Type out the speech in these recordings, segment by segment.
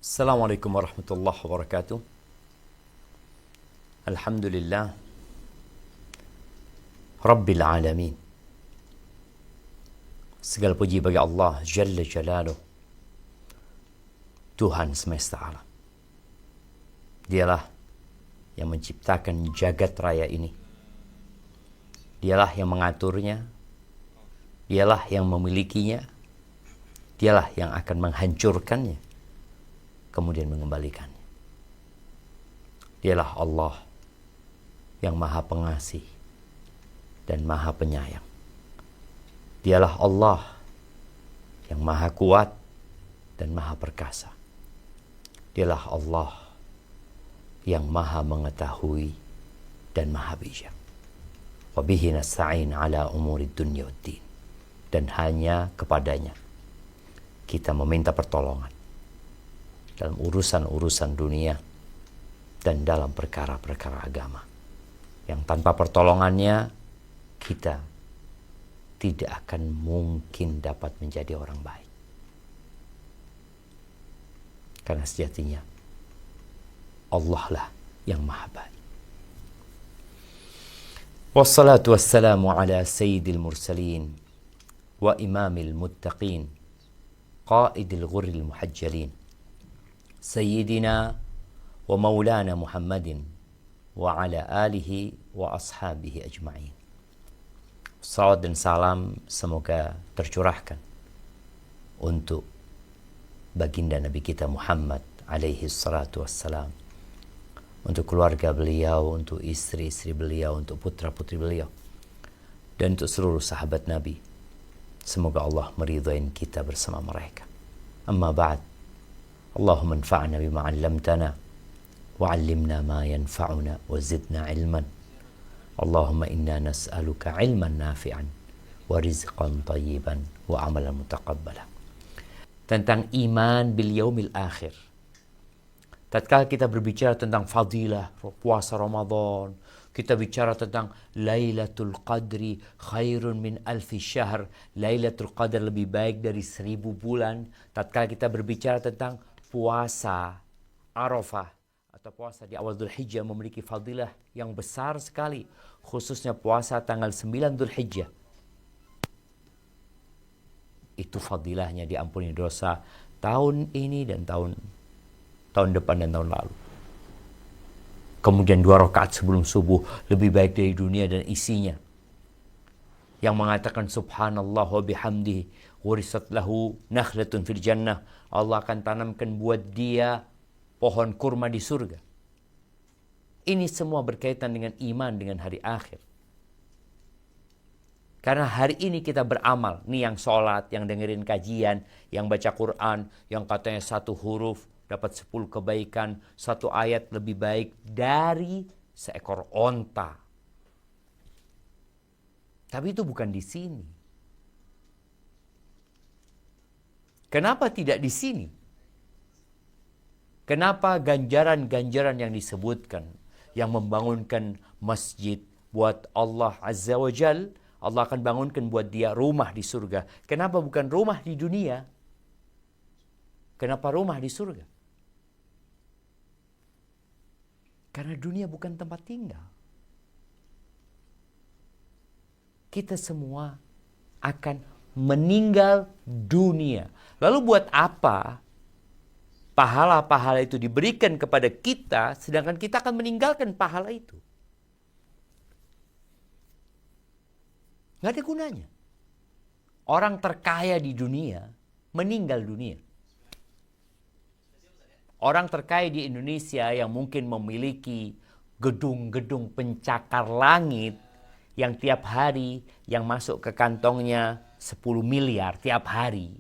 Assalamualaikum warahmatullahi wabarakatuh. Alhamdulillah Rabbil alamin. Segala puji bagi Allah Jalla Jalaluh, Tuhan semesta alam. Dialah yang menciptakan jagat raya ini. Dialah yang mengaturnya. Dialah yang memilikinya. Dialah yang akan menghancurkannya, kemudian mengembalikannya. Dialah Allah yang Maha Pengasih dan Maha Penyayang. Dialah Allah yang Maha Kuat dan Maha Perkasa. Dialah Allah yang Maha Mengetahui dan Maha Bijak. Wa bihi nasta'in ala umuri dunya waddin. Dan hanya kepadanya kita meminta pertolongan dalam urusan-urusan dunia dan dalam perkara-perkara agama. Yang tanpa pertolongannya kita tidak akan mungkin dapat menjadi orang baik. Karena sejatinya Allah lah yang maha baik. Wassalatu wassalamu ala sayyidil mursalin wa imamil muttaqin qaidil ghurril muhajjalin Sayyidina wa maulana Muhammadin wa ala alihi wa ashabihi ajma'in. Salawat dan salam semoga tercurahkan untuk baginda Nabi kita Muhammad alaihi salatu wassalam, untuk keluarga beliau, untuk istri-istri beliau, untuk putra-putri beliau, dan untuk seluruh sahabat Nabi. Semoga Allah meridai kita bersama mereka. Amma ba'd. Allahumma anfa'na bima 'allamtana wa 'allimna ma yanfa'una wa zidna 'ilman. Allahumma inna nas'aluka 'ilman nafi'an wa rizqan thayyiban wa 'amalan mutaqabbala. Tentang iman bil yaumil akhir. Tatkala kita berbicara tentang fadilah puasa Ramadan, kita bicara tentang Lailatul Qadri khairun min alfi syahr. Lailatul Qadar lebih baik dari 1000 bulan. Tatkala kita berbicara tentang puasa Arafah atau puasa di awal Dzulhijjah memiliki fadilah yang besar sekali, khususnya puasa tanggal 9 Dzulhijjah. Itu fadilahnya diampuni dosa tahun ini dan tahun depan dan tahun lalu. Kemudian 2 rakaat sebelum subuh lebih baik dari dunia dan isinya. Yang mengatakan subhanallah wa bihamdihi warisat lahu nakhlatun fil jannah. Allah akan tanamkan buat dia pohon kurma di surga. Ini semua berkaitan dengan iman dengan hari akhir. Karena hari ini kita beramal. Nih yang sholat, yang dengerin kajian, yang baca Quran, yang katanya 1 huruf dapat 10 kebaikan, 1 ayat lebih baik dari seekor onta. Tapi itu bukan di sini. Kenapa tidak di sini? Kenapa ganjaran-ganjaran yang disebutkan, yang membangunkan masjid buat Allah Azza wa Jal, Allah akan bangunkan buat dia rumah di surga. Kenapa bukan rumah di dunia? Kenapa rumah di surga? Karena dunia bukan tempat tinggal. Kita semua akan meninggal dunia. Lalu buat apa pahala-pahala itu diberikan kepada kita, sedangkan kita akan meninggalkan pahala itu? Nggak ada gunanya. Orang terkaya di dunia meninggal dunia. Orang terkaya di Indonesia yang mungkin memiliki gedung-gedung pencakar langit yang tiap hari yang masuk ke kantongnya 10 miliar tiap hari,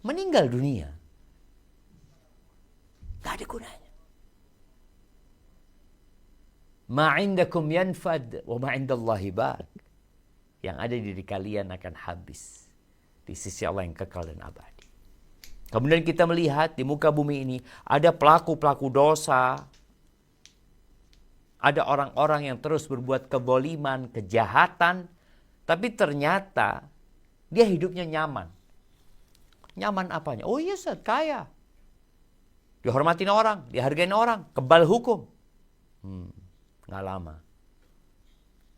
meninggal dunia. Gak ada gunanya. Ma indakum yanfad wa ma indallahi baq. Yang ada di diri kalian akan habis di sisi Allah yang kekal dan abadi. Kemudian kita melihat di muka bumi ini ada pelaku-pelaku dosa. Ada orang-orang yang terus berbuat kezaliman, kejahatan. Tapi ternyata dia hidupnya nyaman. Nyaman apanya? Oh iya Ustaz, kaya. dihormatin orang, dihargain orang, kebal hukum. Nggak lama,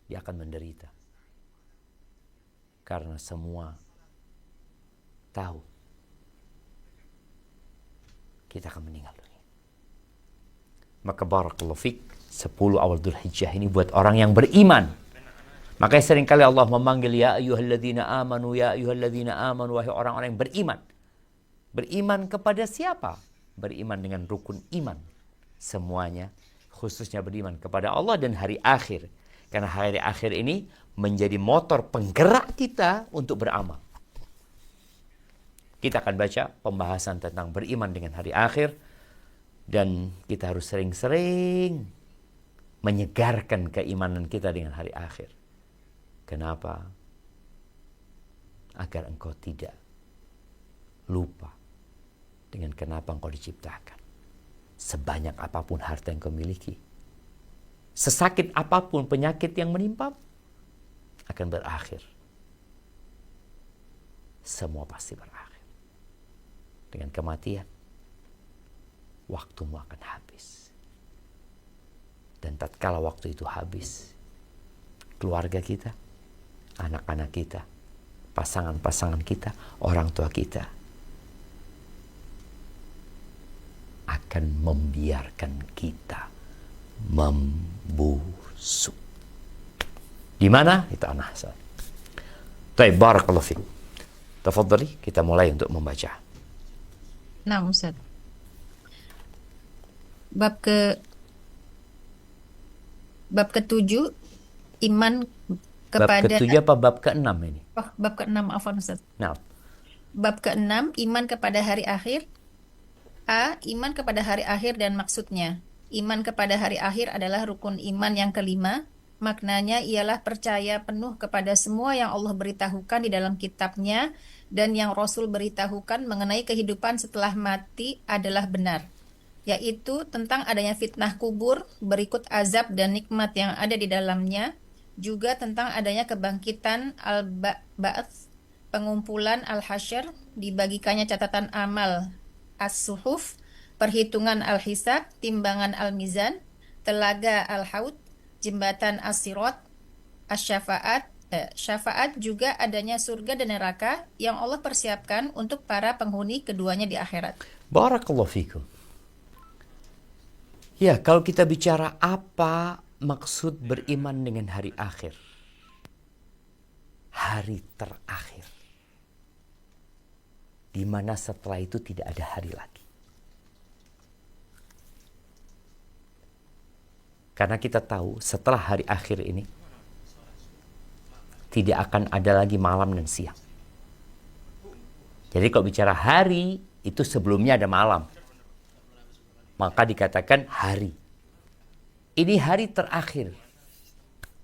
dia akan menderita. Karena semua tahu kita akan meninggal dunia. Maka barakallahu fik, 10 awal Dzulhijjah ini buat orang yang beriman. Makanya seringkali Allah memanggil ya ayyuhalladzina amanu, ya ayyuhalladzina amanu, wahai orang-orang yang beriman. Beriman kepada siapa? Beriman dengan rukun iman semuanya, khususnya beriman kepada Allah dan hari akhir. Karena hari akhir ini menjadi motor penggerak kita untuk beramal. Kita akan baca pembahasan tentang beriman dengan hari akhir. Dan kita harus sering-sering menyegarkan keimanan kita dengan hari akhir. Kenapa? Agar engkau tidak lupa dengan kenapa engkau diciptakan. Sebanyak apapun harta yang kau miliki, sesakit apapun penyakit yang menimpa, akan berakhir. Semua pasti berakhir. Dengan kematian, waktumu akan habis. Dan tatkala waktu itu habis, keluarga kita, anak-anak kita, pasangan-pasangan kita, orang tua kita akan membiarkan kita membusuk. Di mana? Itu anahsa. Baik, barakallahu fiik. Tafadhali, kita mulai untuk membaca. Nah, Ustaz. Bab ke-7, iman Bab kepada ke-7 apa bab ke-6 ini? bab ke-6, afwan Ustaz. Nah, Bab ke-6, iman kepada hari akhir. A. Iman kepada hari akhir dan maksudnya. Iman kepada hari akhir adalah rukun iman yang kelima. Maknanya ialah percaya penuh kepada semua yang Allah beritahukan di dalam kitabnya dan yang Rasul beritahukan mengenai kehidupan setelah mati adalah benar, yaitu tentang adanya fitnah kubur, berikut azab dan nikmat yang ada di dalamnya, juga tentang adanya kebangkitan al-ba'ats, pengumpulan al-hasyr, dibagikannya catatan amal as-suhuf, perhitungan al-hisab, timbangan al-mizan, telaga al-haud, jembatan as-sirat, syafaat, juga adanya surga dan neraka yang Allah persiapkan untuk para penghuni keduanya di akhirat. barakallahu fikum. Ya, kalau kita bicara apa maksud beriman dengan hari akhir, hari terakhir, di mana setelah itu tidak ada hari lagi. Karena kita tahu setelah hari akhir ini tidak akan ada lagi malam dan siang. Jadi kalau bicara hari, itu sebelumnya ada malam. Maka dikatakan hari. Ini hari terakhir.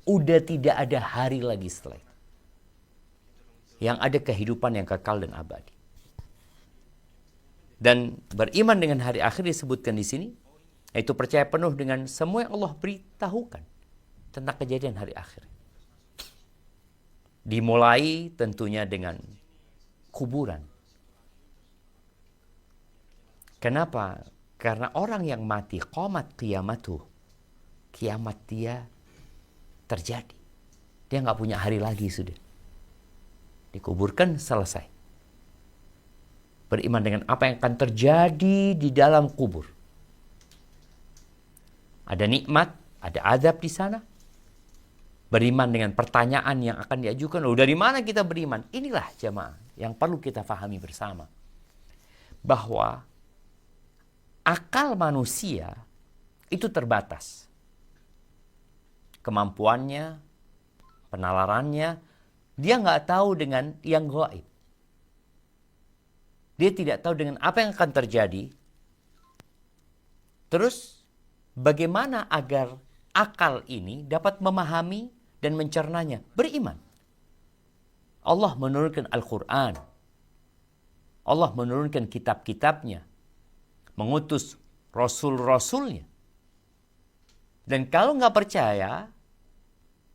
Udah tidak ada hari lagi setelah itu. Yang ada kehidupan yang kekal dan abadi. Dan beriman dengan hari akhir disebutkan di sini, yaitu percaya penuh dengan semua yang Allah beritahukan tentang kejadian hari akhir. Dimulai tentunya dengan kuburan. Kenapa? Karena orang yang mati, qomat qiyamatuh, kiamat dia terjadi. Dia nggak punya hari lagi sudah. Dikuburkan, selesai. Beriman dengan apa yang akan terjadi di dalam kubur. Ada nikmat, ada azab di sana. Beriman dengan pertanyaan yang akan diajukan. Loh, dari mana kita beriman? Inilah jamaah yang perlu kita pahami bersama. Bahwa akal manusia itu terbatas. Kemampuannya, penalarannya, dia nggak tahu dengan yang gaib. Dia tidak tahu dengan apa yang akan terjadi. Terus, bagaimana agar akal ini dapat memahami dan mencernanya? Beriman. Allah menurunkan Al-Quran. Allah menurunkan kitab-kitabnya. Mengutus Rasul-Rasulnya. Dan kalau nggak percaya,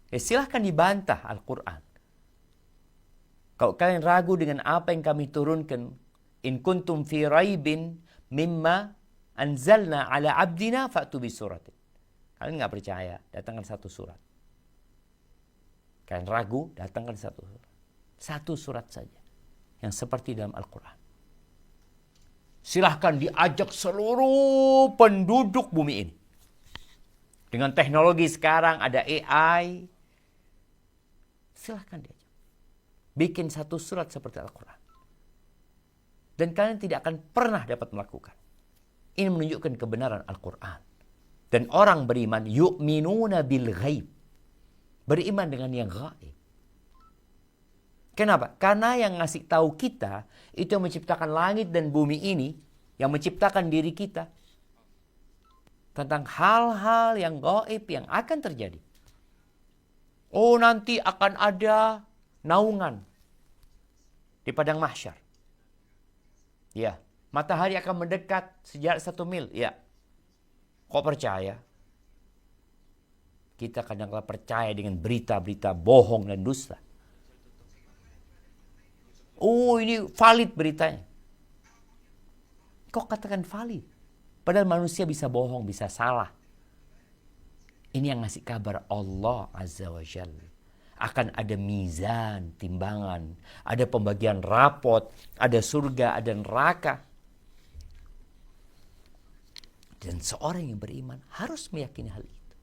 ya silahkan dibantah Al-Quran. Kalau kalian ragu dengan apa yang kami turunkan, in kuntum fi raibin mimma anzalna ala abdina fa'tu bi suratin. Kalian nggak percaya, datangkan satu surat. Kalian ragu, datangkan satu surat. Satu surat saja yang seperti dalam Al-Quran. Silahkan diajak seluruh penduduk bumi ini. Dengan teknologi sekarang ada AI. Silahkan diajak. Bikin satu surat seperti Al-Quran. Dan kalian tidak akan pernah dapat melakukan. Ini menunjukkan kebenaran Al-Quran. Dan orang beriman yu'minuna bil ghaib. Beriman dengan yang gaib. Kenapa? Karena yang ngasih tahu kita, itu yang menciptakan langit dan bumi ini, yang menciptakan diri kita, tentang hal-hal yang gaib yang akan terjadi. Oh, nanti akan ada naungan di padang mahsyar. Ya, matahari akan mendekat sejarak 1 mil. Ya, kok percaya? Kita kadang-kadang percaya dengan berita-berita bohong dan dusta. Oh, ini valid beritanya. Kok katakan valid? Padahal manusia bisa bohong, bisa salah. Ini yang ngasih kabar Allah Azza wa Jalla. Akan ada mizan, timbangan. Ada pembagian rapot. Ada surga, ada neraka. Dan seorang yang beriman harus meyakini hal itu.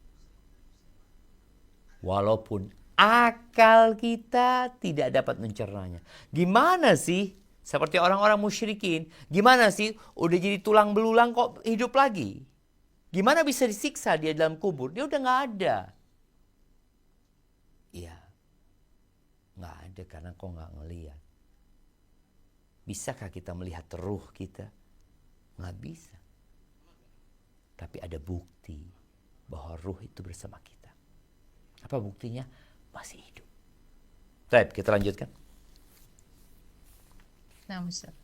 Walaupun akal kita tidak dapat mencernanya. Gimana sih? Seperti orang-orang musyrikin. Gimana sih? Udah jadi tulang belulang kok hidup lagi? Gimana bisa disiksa dia dalam kubur? Dia udah gak ada. Iya. Gak ada karena kok gak ngelihat. Bisakah kita melihat ruh kita? Gak bisa. Tapi ada bukti bahwa ruh itu bersama kita. Apa buktinya? Masih hidup. Baik, kita lanjutkan. Nah, Ustaz.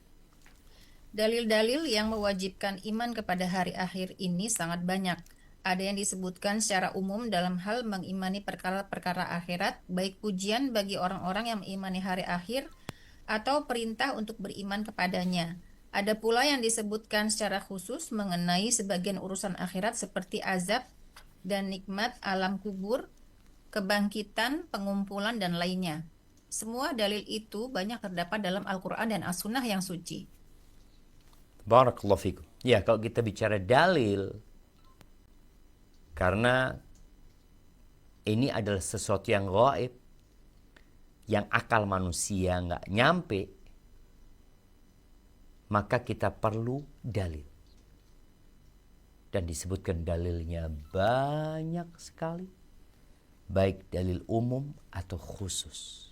Dalil-dalil yang mewajibkan iman kepada hari akhir ini sangat banyak. Ada yang disebutkan secara umum dalam hal mengimani perkara-perkara akhirat, baik pujian bagi orang-orang yang mengimani hari akhir, atau perintah untuk beriman kepadanya. Ada pula yang disebutkan secara khusus mengenai sebagian urusan akhirat seperti azab dan nikmat alam kubur, kebangkitan, pengumpulan, dan lainnya. Semua dalil itu banyak terdapat dalam Al-Quran dan As-Sunnah yang suci. Barakallahu fikum. Ya, kalau kita bicara dalil, karena ini adalah sesuatu yang gaib, yang akal manusia nggak nyampe, maka kita perlu dalil. Dan disebutkan dalilnya banyak sekali, baik dalil umum atau khusus.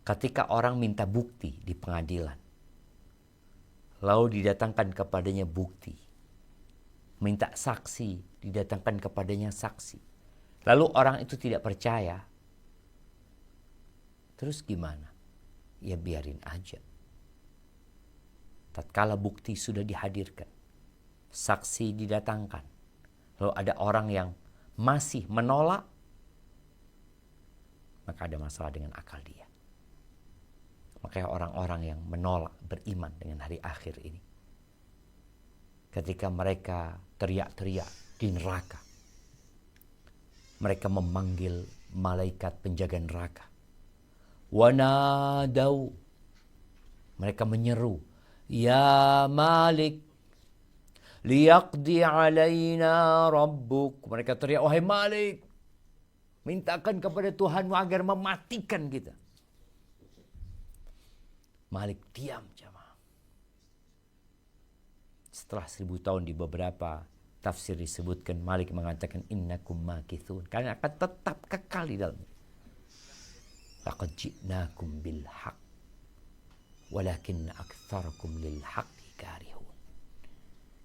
Ketika orang minta bukti di pengadilan, lalu didatangkan kepadanya bukti, minta saksi, didatangkan kepadanya saksi, lalu orang itu tidak percaya, terus gimana? Ya biarin aja. Tatkala bukti sudah dihadirkan, saksi didatangkan, lalu ada orang yang masih menolak, maka ada masalah dengan akal dia. Makanya orang-orang yang menolak beriman dengan hari akhir ini, ketika mereka teriak-teriak di neraka, mereka memanggil malaikat penjaga neraka. Wanadau, mereka menyeru, ya Malik, liyaqdi alaina rabbuk. Mereka teriak, wahai Malik, mintakan kepada Tuhanmu agar mematikan kita. Malik diam, jamaah. Setelah 1000 tahun di beberapa tafsir disebutkan, Malik mengatakan innakum makithun, kalian akan tetap kekal di dalam. Laqad ji'nakum bil haqq walakin aktsarakum lil haqqi karihun.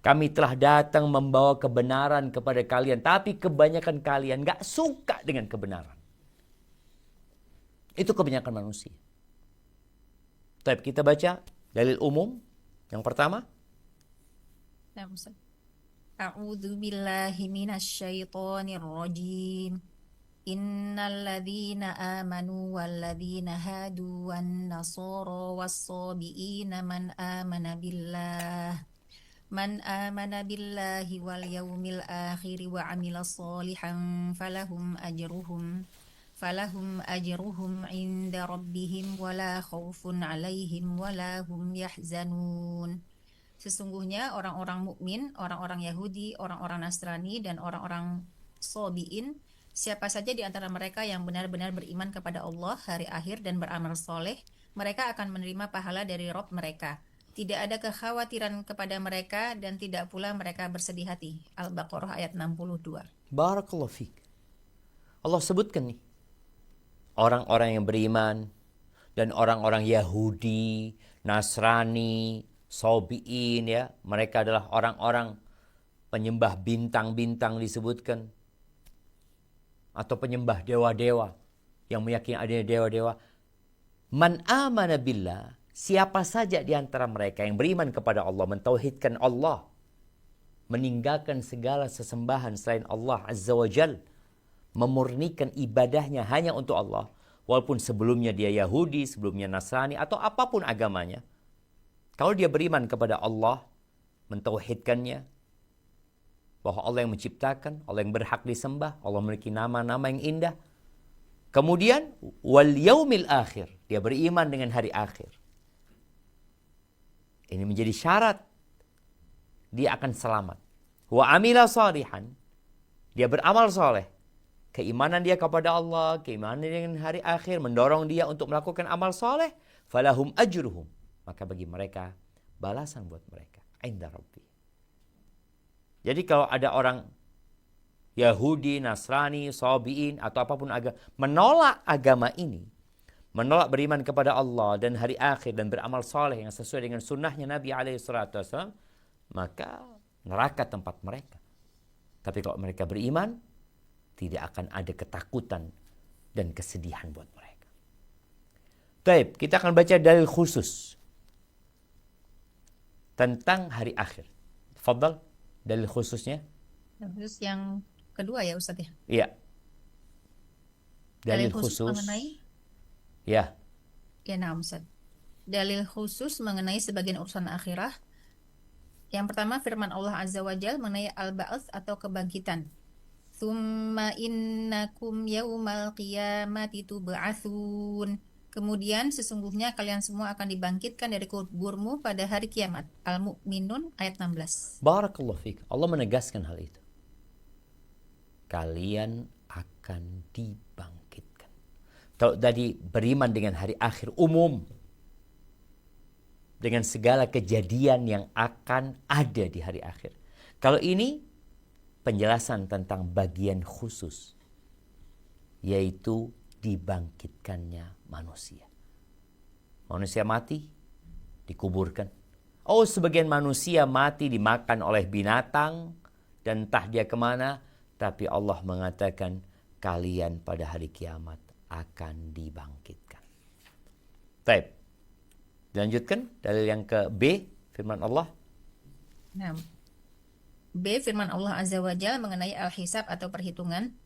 Kami telah datang membawa kebenaran kepada kalian, tapi kebanyakan kalian gak suka dengan kebenaran. Itu kebanyakan manusia. Tapi kita baca dalil umum yang pertama. Nah, Ustaz. A'udzu billahi minasyaitonir rajim. Innal ladzina amanu wal ladzina hadu wan nasara was sabiina man amana billah Man amana billahi wal yaumil akhir wa amila sholihan falahum ajruhum inda rabbihim wala khaufun alaihim wala hum yahzanun. Sesungguhnya orang-orang mukmin, orang-orang Yahudi, orang-orang Nasrani, dan orang-orang Sobiin, siapa saja di antara mereka yang benar-benar beriman kepada Allah, hari akhir, dan beramal soleh, mereka akan menerima pahala dari Rob mereka. Tidak ada kekhawatiran kepada mereka dan tidak pula mereka bersedih hati. Al-Baqarah ayat 62. Barakallahu fiik. Allah sebutkan nih, orang-orang yang beriman dan orang-orang Yahudi, Nasrani, Sobiin, ya, mereka adalah orang-orang penyembah bintang-bintang disebutkan, atau penyembah dewa-dewa yang meyakini adanya dewa-dewa. Man amana billah, siapa saja di antara mereka yang beriman kepada Allah, mentauhidkan Allah, meninggalkan segala sesembahan selain Allah Azza wa Jal, memurnikan ibadahnya hanya untuk Allah, walaupun sebelumnya dia Yahudi, sebelumnya Nasrani, atau apapun agamanya. Kalau dia beriman kepada Allah, mentauhidkannya, bahwa Allah yang menciptakan, Allah yang berhak disembah, Allah memiliki nama-nama yang indah. Kemudian, wal yaumil akhir, dia beriman dengan hari akhir. Ini menjadi syarat dia akan selamat. Wa amila sholihan, dia beramal soleh. Keimanan dia kepada Allah, keimanan dia dengan hari akhir mendorong dia untuk melakukan amal soleh. Falahum ajruhum, maka bagi mereka balasan buat mereka inda rabbi. Jadi kalau ada orang Yahudi, Nasrani, Sobiin, atau apapun agama, menolak agama ini, menolak beriman kepada Allah dan hari akhir dan beramal soleh yang sesuai dengan sunnahnya Nabi SAW, maka neraka tempat mereka. Tapi kalau mereka beriman, tidak akan ada ketakutan dan kesedihan buat mereka. Baik, kita akan baca dalil khusus tentang hari akhir. Fadal, dalil khususnya. Khusus yang kedua ya Ustaz ya? Iya. Dalil khusus mengenai? Ya. Ya, nah Ustaz. Dalil khusus mengenai sebagian urusan akhirah. Yang pertama firman Allah Azza wa Jal mengenai al-ba'ats atau kebangkitan. Tsumma innakum yaumal qiyamati tub'atsun. Kemudian sesungguhnya kalian semua akan dibangkitkan dari kuburmu pada hari kiamat. Al-Mu'minun ayat 16. Barakallahu fiik. Allah menegaskan hal itu. Kalian akan dibangkitkan. Kalau tadi beriman dengan hari akhir umum, dengan segala kejadian yang akan ada di hari akhir. Kalau ini penjelasan tentang bagian khusus, yaitu dibangkitkannya manusia. Manusia mati, dikuburkan. Oh, sebagian manusia mati dimakan oleh binatang dan entah dia kemana, tapi Allah mengatakan kalian pada hari kiamat akan dibangkitkan. Baik. Dilanjutkan dalil yang ke B, firman Allah. Nah, B firman Allah Azza wa Jalla mengenai al-hisab atau perhitungan.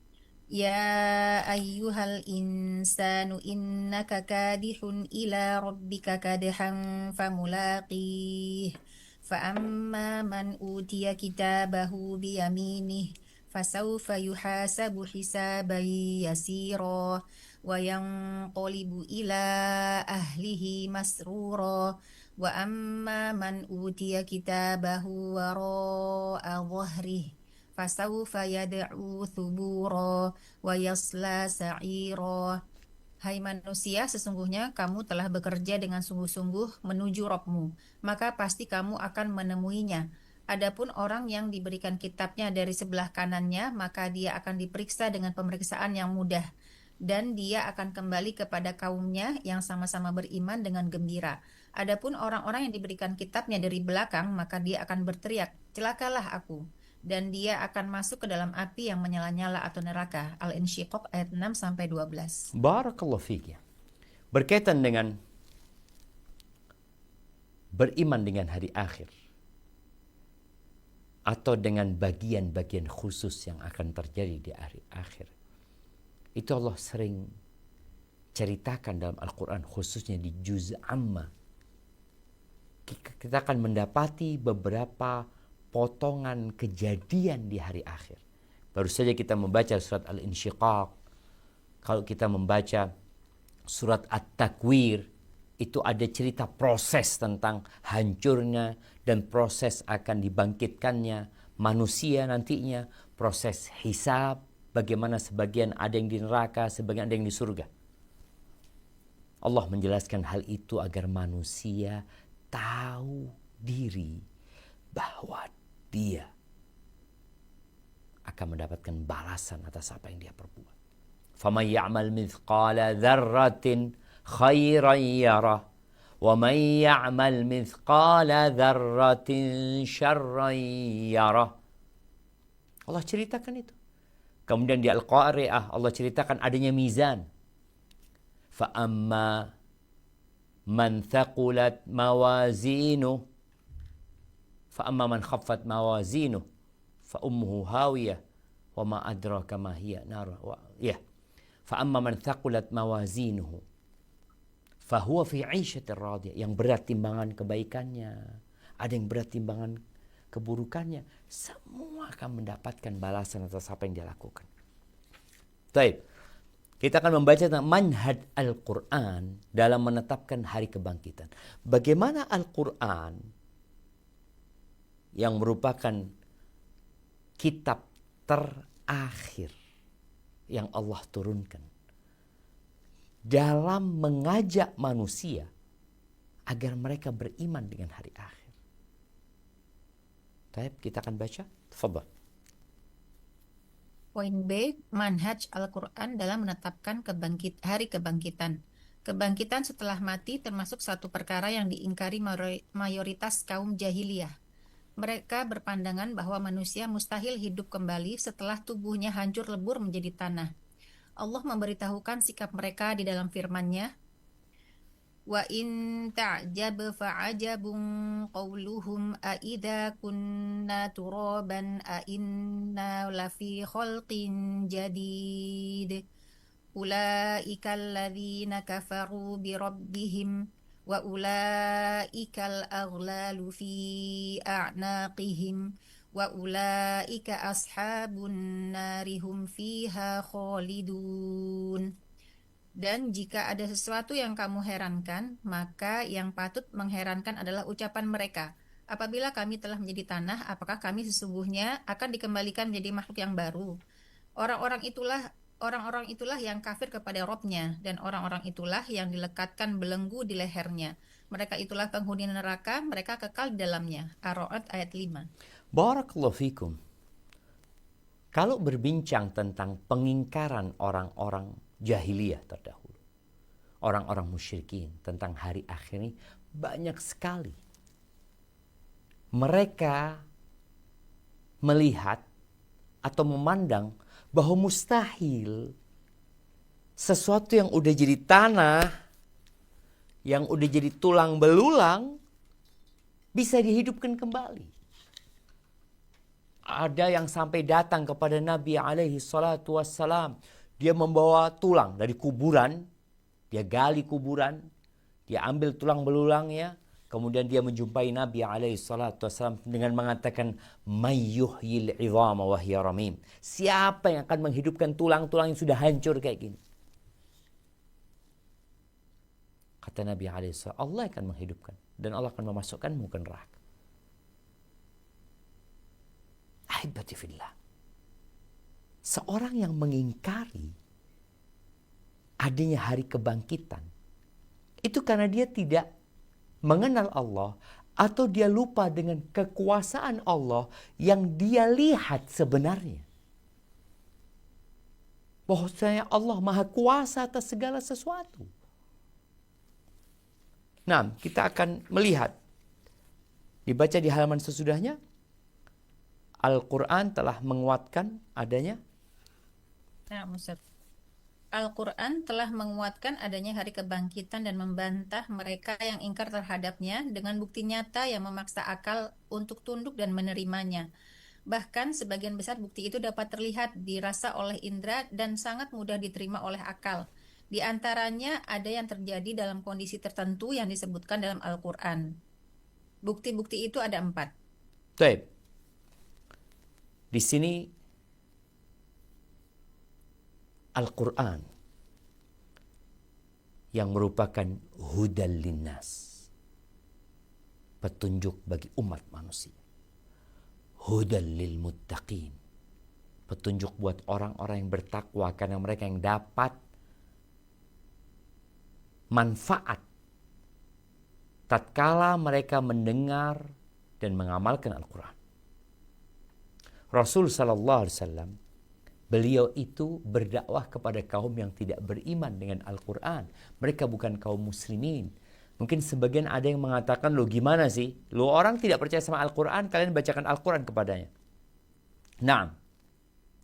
Ya ayyuhal insanu innaka kadihun ila rabbika kadhan famulaqih. Fa'amma man utiya kitabahu biyaminih fasawfa yuhasabu hisaban yasira wa yanqalibu ila ahlihi masrura. Wa amma man utiya kitabahu wara'a dhahrih fasawfa yad'u thubura wa yasla sa'ira. Hai manusia, sesungguhnya kamu telah bekerja dengan sungguh-sungguh menuju Rabbmu, maka pasti kamu akan menemuinya. Adapun orang yang diberikan kitabnya dari sebelah kanannya, maka dia akan diperiksa dengan pemeriksaan yang mudah, dan dia akan kembali kepada kaumnya yang sama-sama beriman dengan gembira. Adapun orang-orang yang diberikan kitabnya dari belakang, maka dia akan berteriak, celakalah aku. Dan dia akan masuk ke dalam api yang menyala-nyala atau neraka. Al-Insyiqaq ayat 6-12. Barakallahu fiik ya. Berkaitan dengan beriman dengan hari akhir, atau dengan bagian-bagian khusus yang akan terjadi di hari akhir, itu Allah sering ceritakan dalam Al-Quran, khususnya di juz amma. kita akan mendapati beberapa potongan kejadian di hari akhir. Baru saja kita membaca surat Al-Insyiqaq. Kalau kita membaca surat At-Takwir, itu ada cerita proses tentang hancurnya dan proses akan dibangkitkannya manusia nantinya, proses hisab, bagaimana sebagian ada yang di neraka, sebagian ada yang di surga. Allah menjelaskan hal itu agar manusia tahu diri bahwa dia akan mendapatkan balasan atas apa yang dia perbuat. فَمَنْ يَعْمَلْ مِثْقَالَ ذَرَّةٍ خَيْرًا يَرَهُ وَمَنْ يَعْمَلْ مِثْقَالَ ذَرَّةٍ شَرًّا يَرَهُ. Allah ceritakan itu. Kemudian di Al-Qari'ah Allah ceritakan adanya mizan. فَأَمَّا مَنْ ثَقُلَتْ مَوَازِينُهُ فَأَمَّا مَنْ خَفَّتْ مَوَازِينُهُ فَأُمُّهُ هَاوِيَةٌ وَمَا أَدْرَاكَ مَا هِيَ نَارٌ. فَأَمَّا مَنْ ثَقُلَتْ مَوَازِينُهُ فَهُوَ فِي عِيشَةٍ رَاضِيَةٍ. Yang berat timbangan kebaikannya, ada yang berat timbangan keburukannya, semua akan mendapatkan balasan atas apa yang dia lakukan. Baik. Kita akan membaca tentang manhaj Al-Quran dalam menetapkan hari kebangkitan. Bagaimana Al-Quran yang merupakan kitab terakhir yang Allah turunkan dalam mengajak manusia agar mereka beriman dengan hari akhir. Baik, kita akan baca. Tafadhal. Poin B, manhaj Al-Quran dalam menetapkan hari kebangkitan. Kebangkitan setelah mati termasuk satu perkara yang diingkari mayoritas kaum jahiliyah. Mereka berpandangan bahwa manusia mustahil hidup kembali setelah tubuhnya hancur lebur menjadi tanah. Allah memberitahukan sikap mereka di dalam firman-Nya, Wa in ta'jab fa'ajabun qawluhum a'idha kunna turaban a'inna lafi khalqin jadid. Ulaika alladhina kafaru birabbihim wa ulaikal aghlalu fi a'naqihim wa ulaika ashabun nari hum fiha khalidun. Dan jika ada sesuatu yang kamu herankan, maka yang patut mengherankan adalah ucapan mereka. Apabila kami telah menjadi tanah, apakah kami sesungguhnya akan dikembalikan menjadi makhluk yang baru? Orang-orang itulah yang kafir kepada Rabb-Nya, dan orang-orang itulah yang dilekatkan belenggu di lehernya. Mereka itulah penghuni neraka, mereka kekal di dalamnya. Ar-Ra'd ayat 5. Barakallahu fikum. Kalau berbincang tentang pengingkaran orang-orang jahiliyah terdahulu, orang-orang musyrikin tentang hari akhir ini banyak sekali. Mereka melihat atau memandang bahwa mustahil sesuatu yang udah jadi tanah, yang udah jadi tulang belulang, bisa dihidupkan kembali. Ada yang sampai datang kepada Nabi alaihi salatu wassalam. Dia membawa tulang dari kuburan. Dia gali kuburan. Dia ambil tulang belulangnya. Kemudian dia menjumpai Nabi alaihi salatu wassalam dengan mengatakan, Mayyuhyil idhama wa hiya ramim. Siapa yang akan menghidupkan tulang-tulang yang sudah hancur kayak gini? Kata Nabi alaihi salatu, Allah akan menghidupkan. Dan Allah akan memasukkanmu ke neraka. Ahibati fillah. Seorang yang mengingkari adanya hari kebangkitan, itu karena dia tidak mengenal Allah atau dia lupa dengan kekuasaan Allah yang dia lihat sebenarnya. Bahwasanya Allah Maha Kuasa atas segala sesuatu. Nah, kita akan melihat. Dibaca di halaman sesudahnya. Al-Quran telah menguatkan adanya. Nah, Ustaz. Al-Quran telah menguatkan adanya hari kebangkitan dan membantah mereka yang ingkar terhadapnya dengan bukti nyata yang memaksa akal untuk tunduk dan menerimanya. Bahkan sebagian besar bukti itu dapat terlihat, dirasa oleh indera dan sangat mudah diterima oleh akal. Di antaranya ada yang terjadi dalam kondisi tertentu yang disebutkan dalam Al-Quran. Bukti-bukti itu ada 4. Baik. Di sini Al-Quran yang merupakan hudal linnas, petunjuk bagi umat manusia. Hudal lil muttaqin, petunjuk buat orang-orang yang bertakwa, karena mereka yang dapat manfaat tatkala mereka mendengar dan mengamalkan Al-Quran. Rasul sallallahu alaihi wasallam, beliau itu berdakwah kepada kaum yang tidak beriman dengan Al-Quran. Mereka bukan kaum muslimin. Mungkin sebagian ada yang mengatakan, lo gimana sih? Lo orang tidak percaya sama Al-Quran, kalian bacakan Al-Quran kepadanya. Nah,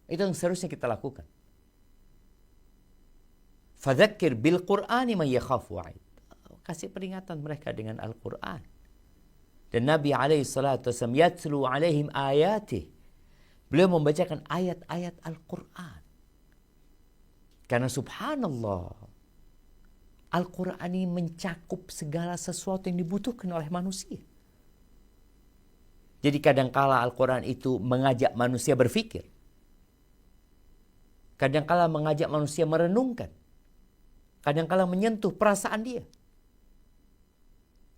itu yang seharusnya kita lakukan. Fadzakir bil Qur'ani man yakhafu wa'id. Kasih peringatan mereka dengan Al-Quran. Dan Nabi alaihi salatu wasallam yatlu alaihim ayatih. Beliau membacakan ayat-ayat Al-Quran. Karena subhanallah, Al-Quran ini mencakup segala sesuatu yang dibutuhkan oleh manusia. Jadi kadangkala Al-Quran itu mengajak manusia berpikir. Kadangkala mengajak manusia merenungkan. Kadangkala menyentuh perasaan dia.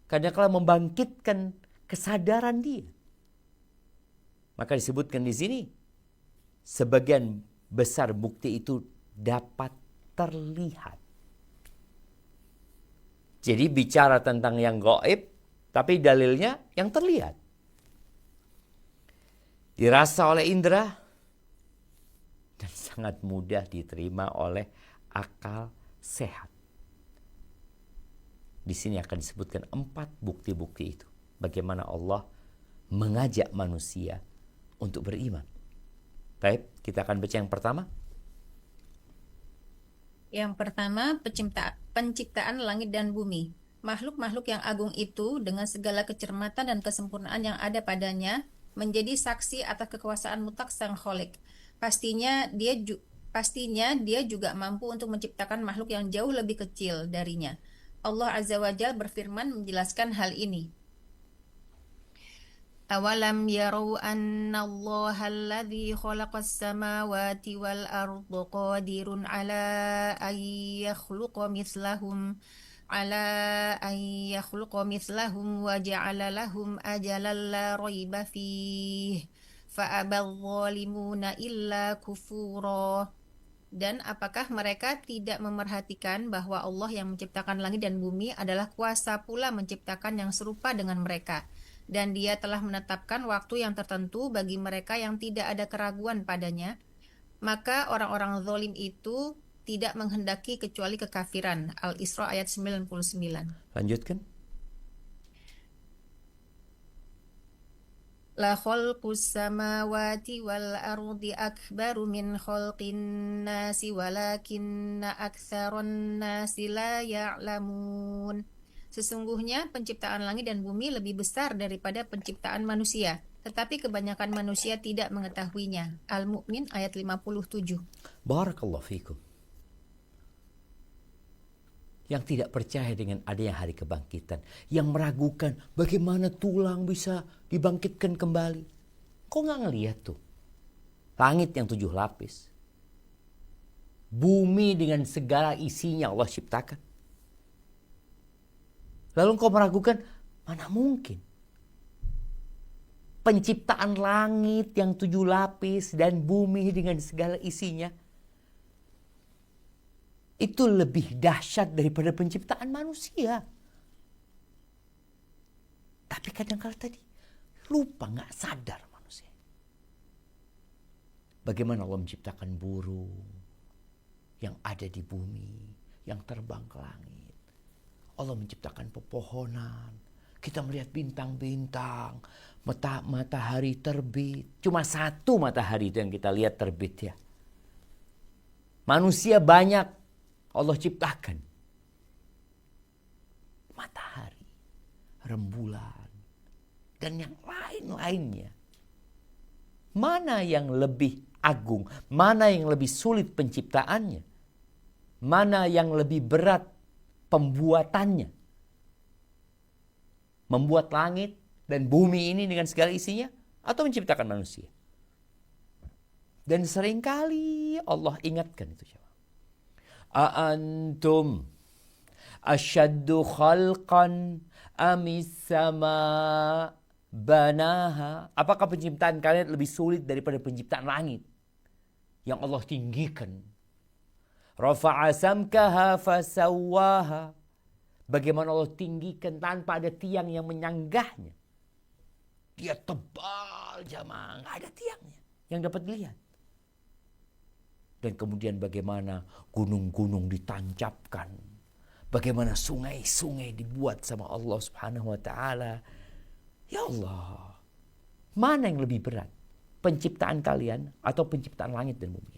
Kadangkala membangkitkan kesadaran dia. Maka disebutkan di sini, sebagian besar bukti itu dapat terlihat. Jadi bicara tentang yang gaib, tapi dalilnya yang terlihat. Dirasa oleh indera, dan sangat mudah diterima oleh akal sehat. Di sini akan disebutkan 4 bukti-bukti itu. Bagaimana Allah mengajak manusia untuk beriman. Baik, kita akan baca yang pertama. Yang pertama, penciptaan langit dan bumi. Makhluk-makhluk yang agung itu dengan segala kecermatan dan kesempurnaan yang ada padanya menjadi saksi atas kekuasaan mutlak Sang Khalik. Pastinya dia juga mampu untuk menciptakan makhluk yang jauh lebih kecil darinya. Allah Azza wa Jalla berfirman menjelaskan hal ini. Awalam yarau anna Allah alladhi khalaqas samawati wal arda qadirun ala an yakhluqa mithlahum wa ja'ala lahum ajalan la raiba fihi fa'abal zalimuna illa kufura. Dan apakah mereka tidak memerhatikan bahwa Allah yang menciptakan langit dan bumi adalah kuasa pula menciptakan yang serupa dengan mereka. Dan dia telah menetapkan waktu yang tertentu bagi mereka yang tidak ada keraguan padanya. Maka orang-orang zalim itu tidak menghendaki kecuali kekafiran. Al-Isra ayat 99. Lanjutkan. La khalqus samawati wal ardi akbaru min khalqin nasi walakinna aktsaron nasi la ya'lamun. Sesungguhnya penciptaan langit dan bumi lebih besar daripada penciptaan manusia, tetapi kebanyakan manusia tidak mengetahuinya. Al-Mu'min ayat 57. Barakallahu fikum. Yang tidak percaya dengan adanya hari kebangkitan, yang meragukan bagaimana tulang bisa dibangkitkan kembali. Kok nggak ngelihat tuh? Langit yang 7 lapis, bumi dengan segala isinya Allah ciptakan. Lalu kau meragukan, mana mungkin? Penciptaan langit yang 7 lapis dan bumi dengan segala isinya itu lebih dahsyat daripada penciptaan manusia. Tapi kadang-kadang tadi lupa, nggak sadar manusia. Bagaimana Allah menciptakan burung yang ada di bumi, yang terbang ke langit. Allah menciptakan pepohonan. Kita melihat bintang-bintang, matahari terbit. Cuma 1 matahari itu yang kita lihat terbit ya. Manusia banyak Allah ciptakan. Matahari, rembulan, dan yang lain-lainnya. Mana yang lebih agung? Mana yang lebih sulit penciptaannya? Mana yang lebih berat pembuatannya? Membuat langit dan bumi ini dengan segala isinya, atau menciptakan manusia? Dan seringkali Allah ingatkan itu. Aantum asyaddu khalqan amis sama banaha. Apakah penciptaan kalian lebih sulit daripada penciptaan langit yang Allah tinggikan? Rafa'a samkaha fasawwaha. Bagaimana Allah tinggikan tanpa ada tiang yang menyanggahnya. Dia tebal jamaah, nggak ada tiangnya yang dapat dilihat. Dan kemudian bagaimana gunung-gunung ditancapkan. Bagaimana sungai-sungai dibuat sama Allah Subhanahu wa taala. Ya Allah, mana yang lebih berat? Penciptaan kalian atau penciptaan langit dan bumi?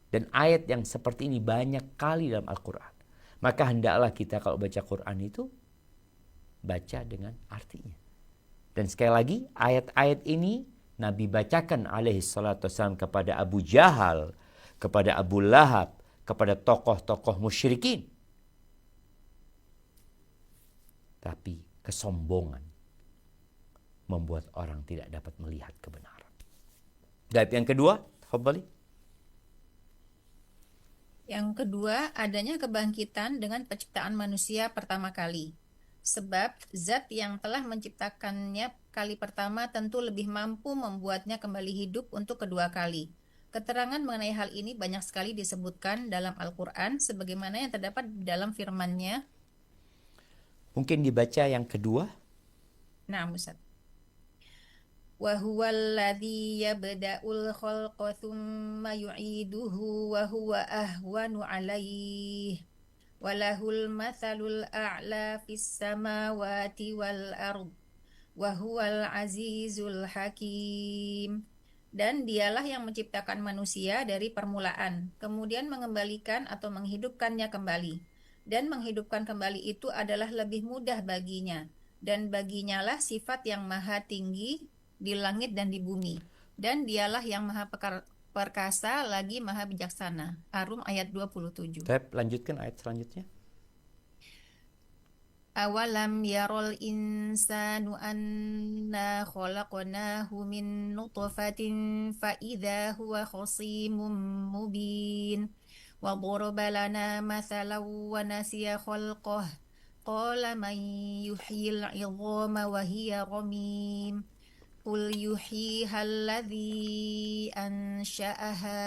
Dan ayat yang seperti ini banyak kali dalam Al-Qur'an. Maka hendaklah kita kalau baca Quran itu baca dengan artinya. Dan sekali lagi ayat-ayat ini Nabi bacakan alaihi salatu wassalam kepada Abu Jahal, kepada Abu Lahab, kepada tokoh-tokoh musyrikin. Tapi kesombongan membuat orang tidak dapat melihat kebenaran. Dan yang kedua, tafadhali. Yang kedua, adanya kebangkitan dengan penciptaan manusia pertama kali. Sebab zat yang telah menciptakannya kali pertama tentu lebih mampu membuatnya kembali hidup untuk kedua kali. Keterangan mengenai hal ini banyak sekali disebutkan dalam Al-Quran sebagaimana yang terdapat dalam firman-Nya. Mungkin dibaca yang kedua. Nah, Ustaz. Wa huwal ladzi yabda'ul khalqa tsumma yu'iduhu wa huwa ahwanu 'alaihi wa lahul matsalul a'la fis samawati wal ard wa huwal azizul hakim. Dan dialah yang menciptakan manusia dari permulaan, kemudian mengembalikan atau menghidupkannya kembali. Dan menghidupkan kembali itu adalah lebih mudah baginya. Dan baginya lah sifat yang maha tinggi di langit dan di bumi. Dan dialah yang maha perkasa lagi maha bijaksana. Ar-Rum ayat 27. Lanjutkan ayat selanjutnya. Awalam yarol insanu anna khalaqnahu min nutfatin fa idza huwa khasimun mubin wa daraba lana mathalan wa nasiya khalqah qala man yuhyil 'idhama wa hiya ramim qul yuhyiha alladhi ansha'aha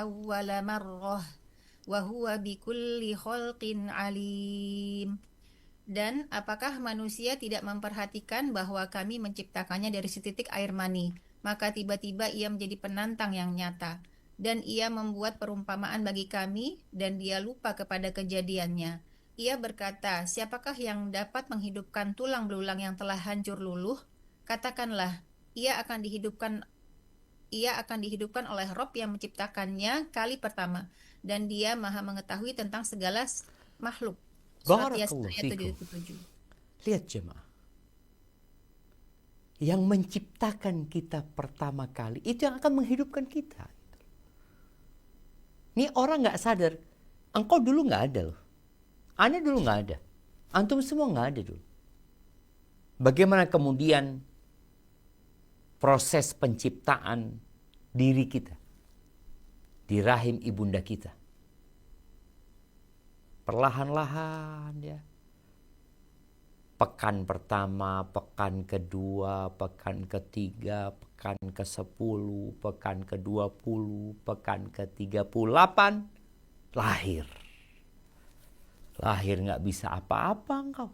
awwala marrah wa huwa bikulli khalqin 'alim. Dan apakah manusia tidak memperhatikan bahwa kami menciptakannya dari setitik air mani, maka tiba-tiba ia menjadi penantang yang nyata. Dan ia membuat perumpamaan bagi kami, dan dia lupa kepada kejadiannya. Ia berkata, siapakah yang dapat menghidupkan tulang belulang yang telah hancur luluh? Katakanlah, ia akan dihidupkan oleh Rob yang menciptakannya kali pertama, dan dia maha mengetahui tentang segala makhluk. Barakallahu fikum. Lihat jemaah. Yang menciptakan kita pertama kali itu yang akan menghidupkan kita. Ini orang nggak sadar. Engkau dulu nggak ada loh. Anda dulu nggak ada. Antum semua nggak ada dulu. Bagaimana kemudian proses penciptaan diri kita di rahim ibunda kita? Perlahan-lahan ya. Pekan pertama, pekan kedua, pekan ketiga, pekan ke-10, pekan ke-20, pekan ke-38, lahir. Lahir nggak bisa apa-apa engkau.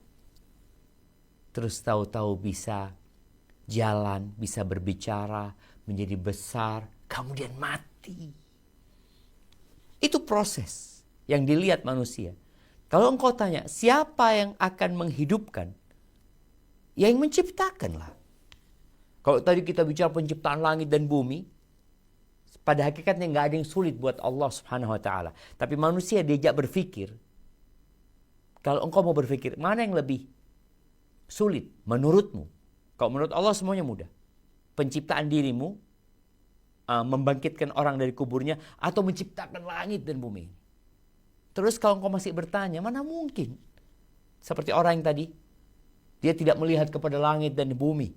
Terus tahu-tahu bisa jalan, bisa berbicara, menjadi besar, kemudian mati. Itu proses yang dilihat manusia. Kalau engkau tanya, siapa yang akan menghidupkan? Ya yang menciptakanlah. Kalau tadi kita bicara penciptaan langit dan bumi, pada hakikatnya nggak ada yang sulit buat Allah Subhanahu wa taala. Tapi manusia diajak berpikir. Kalau engkau mau berpikir, mana yang lebih sulit menurutmu? Kalau menurut Allah semuanya mudah. Penciptaan dirimu, membangkitkan orang dari kuburnya, atau menciptakan langit dan bumi. Terus kalau engkau masih bertanya, mana mungkin? Seperti orang yang tadi Dia tidak melihat kepada langit dan bumi.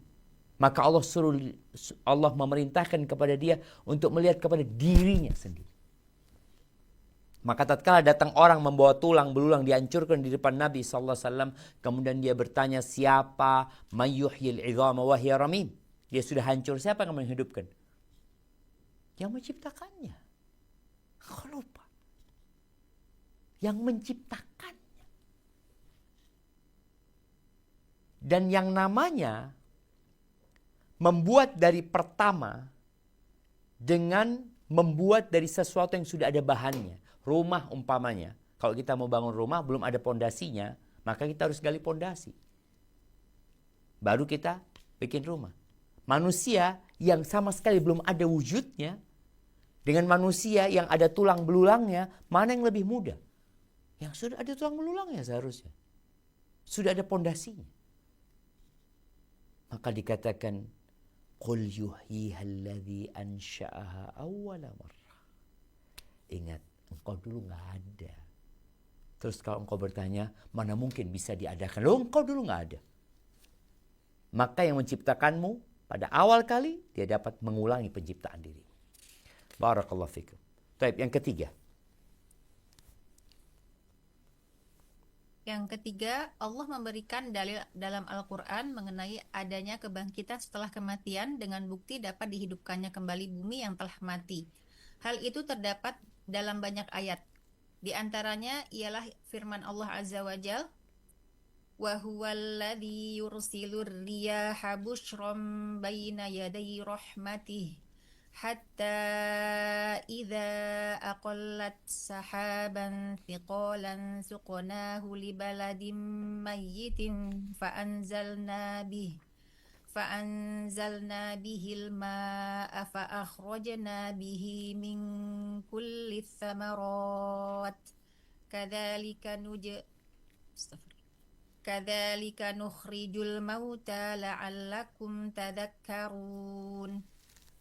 Maka Allah memerintahkan kepada dia untuk melihat kepada dirinya sendiri. Maka tatkala datang orang membawa tulang belulang dihancurkan di depan Nabi SAW, kemudian dia bertanya, siapa mayyuhyil idhama wa hiya ramim? Dia sudah hancur, siapa yang menghidupkan? Yang menciptakannya. Kau lupa. Yang menciptakannya. Dan yang namanya membuat dari pertama dengan membuat dari sesuatu yang sudah ada bahannya. Rumah umpamanya. Kalau kita mau bangun rumah belum ada pondasinya, maka kita harus gali pondasi. Baru kita bikin rumah. Manusia yang sama sekali belum ada wujudnya, dengan manusia yang ada tulang belulangnya, mana yang lebih mudah? Yang sudah ada tulang belulangnya seharusnya. Sudah ada pondasinya. Maka dikatakan, Qul yuhyiha alladhi ansha'aha awwala marrah. Ingat, engkau dulu nggak ada. Terus kalau engkau bertanya, mana mungkin bisa diadakan? Loh, engkau dulu nggak ada. Maka yang menciptakanmu pada awal kali, dia dapat mengulangi penciptaan diri. Barakallahu fikum. Baik, yang ketiga. Yang ketiga, Allah memberikan dalil dalam Al-Quran mengenai adanya kebangkitan setelah kematian dengan bukti dapat dihidupkannya kembali bumi yang telah mati. Hal itu terdapat dalam banyak ayat. Di antaranya ialah firman Allah Azza wa Jal, wa huwallazi yursilur riyaha busyran baina yaday rahmatih hatta idza aqallat sahaban thiqalan suqnahu li baladin mayyitin فأنزلنا به الماء فأخرجنا به من كل الثمرات كذلك نخرج الموتى لعلكم تذكرون.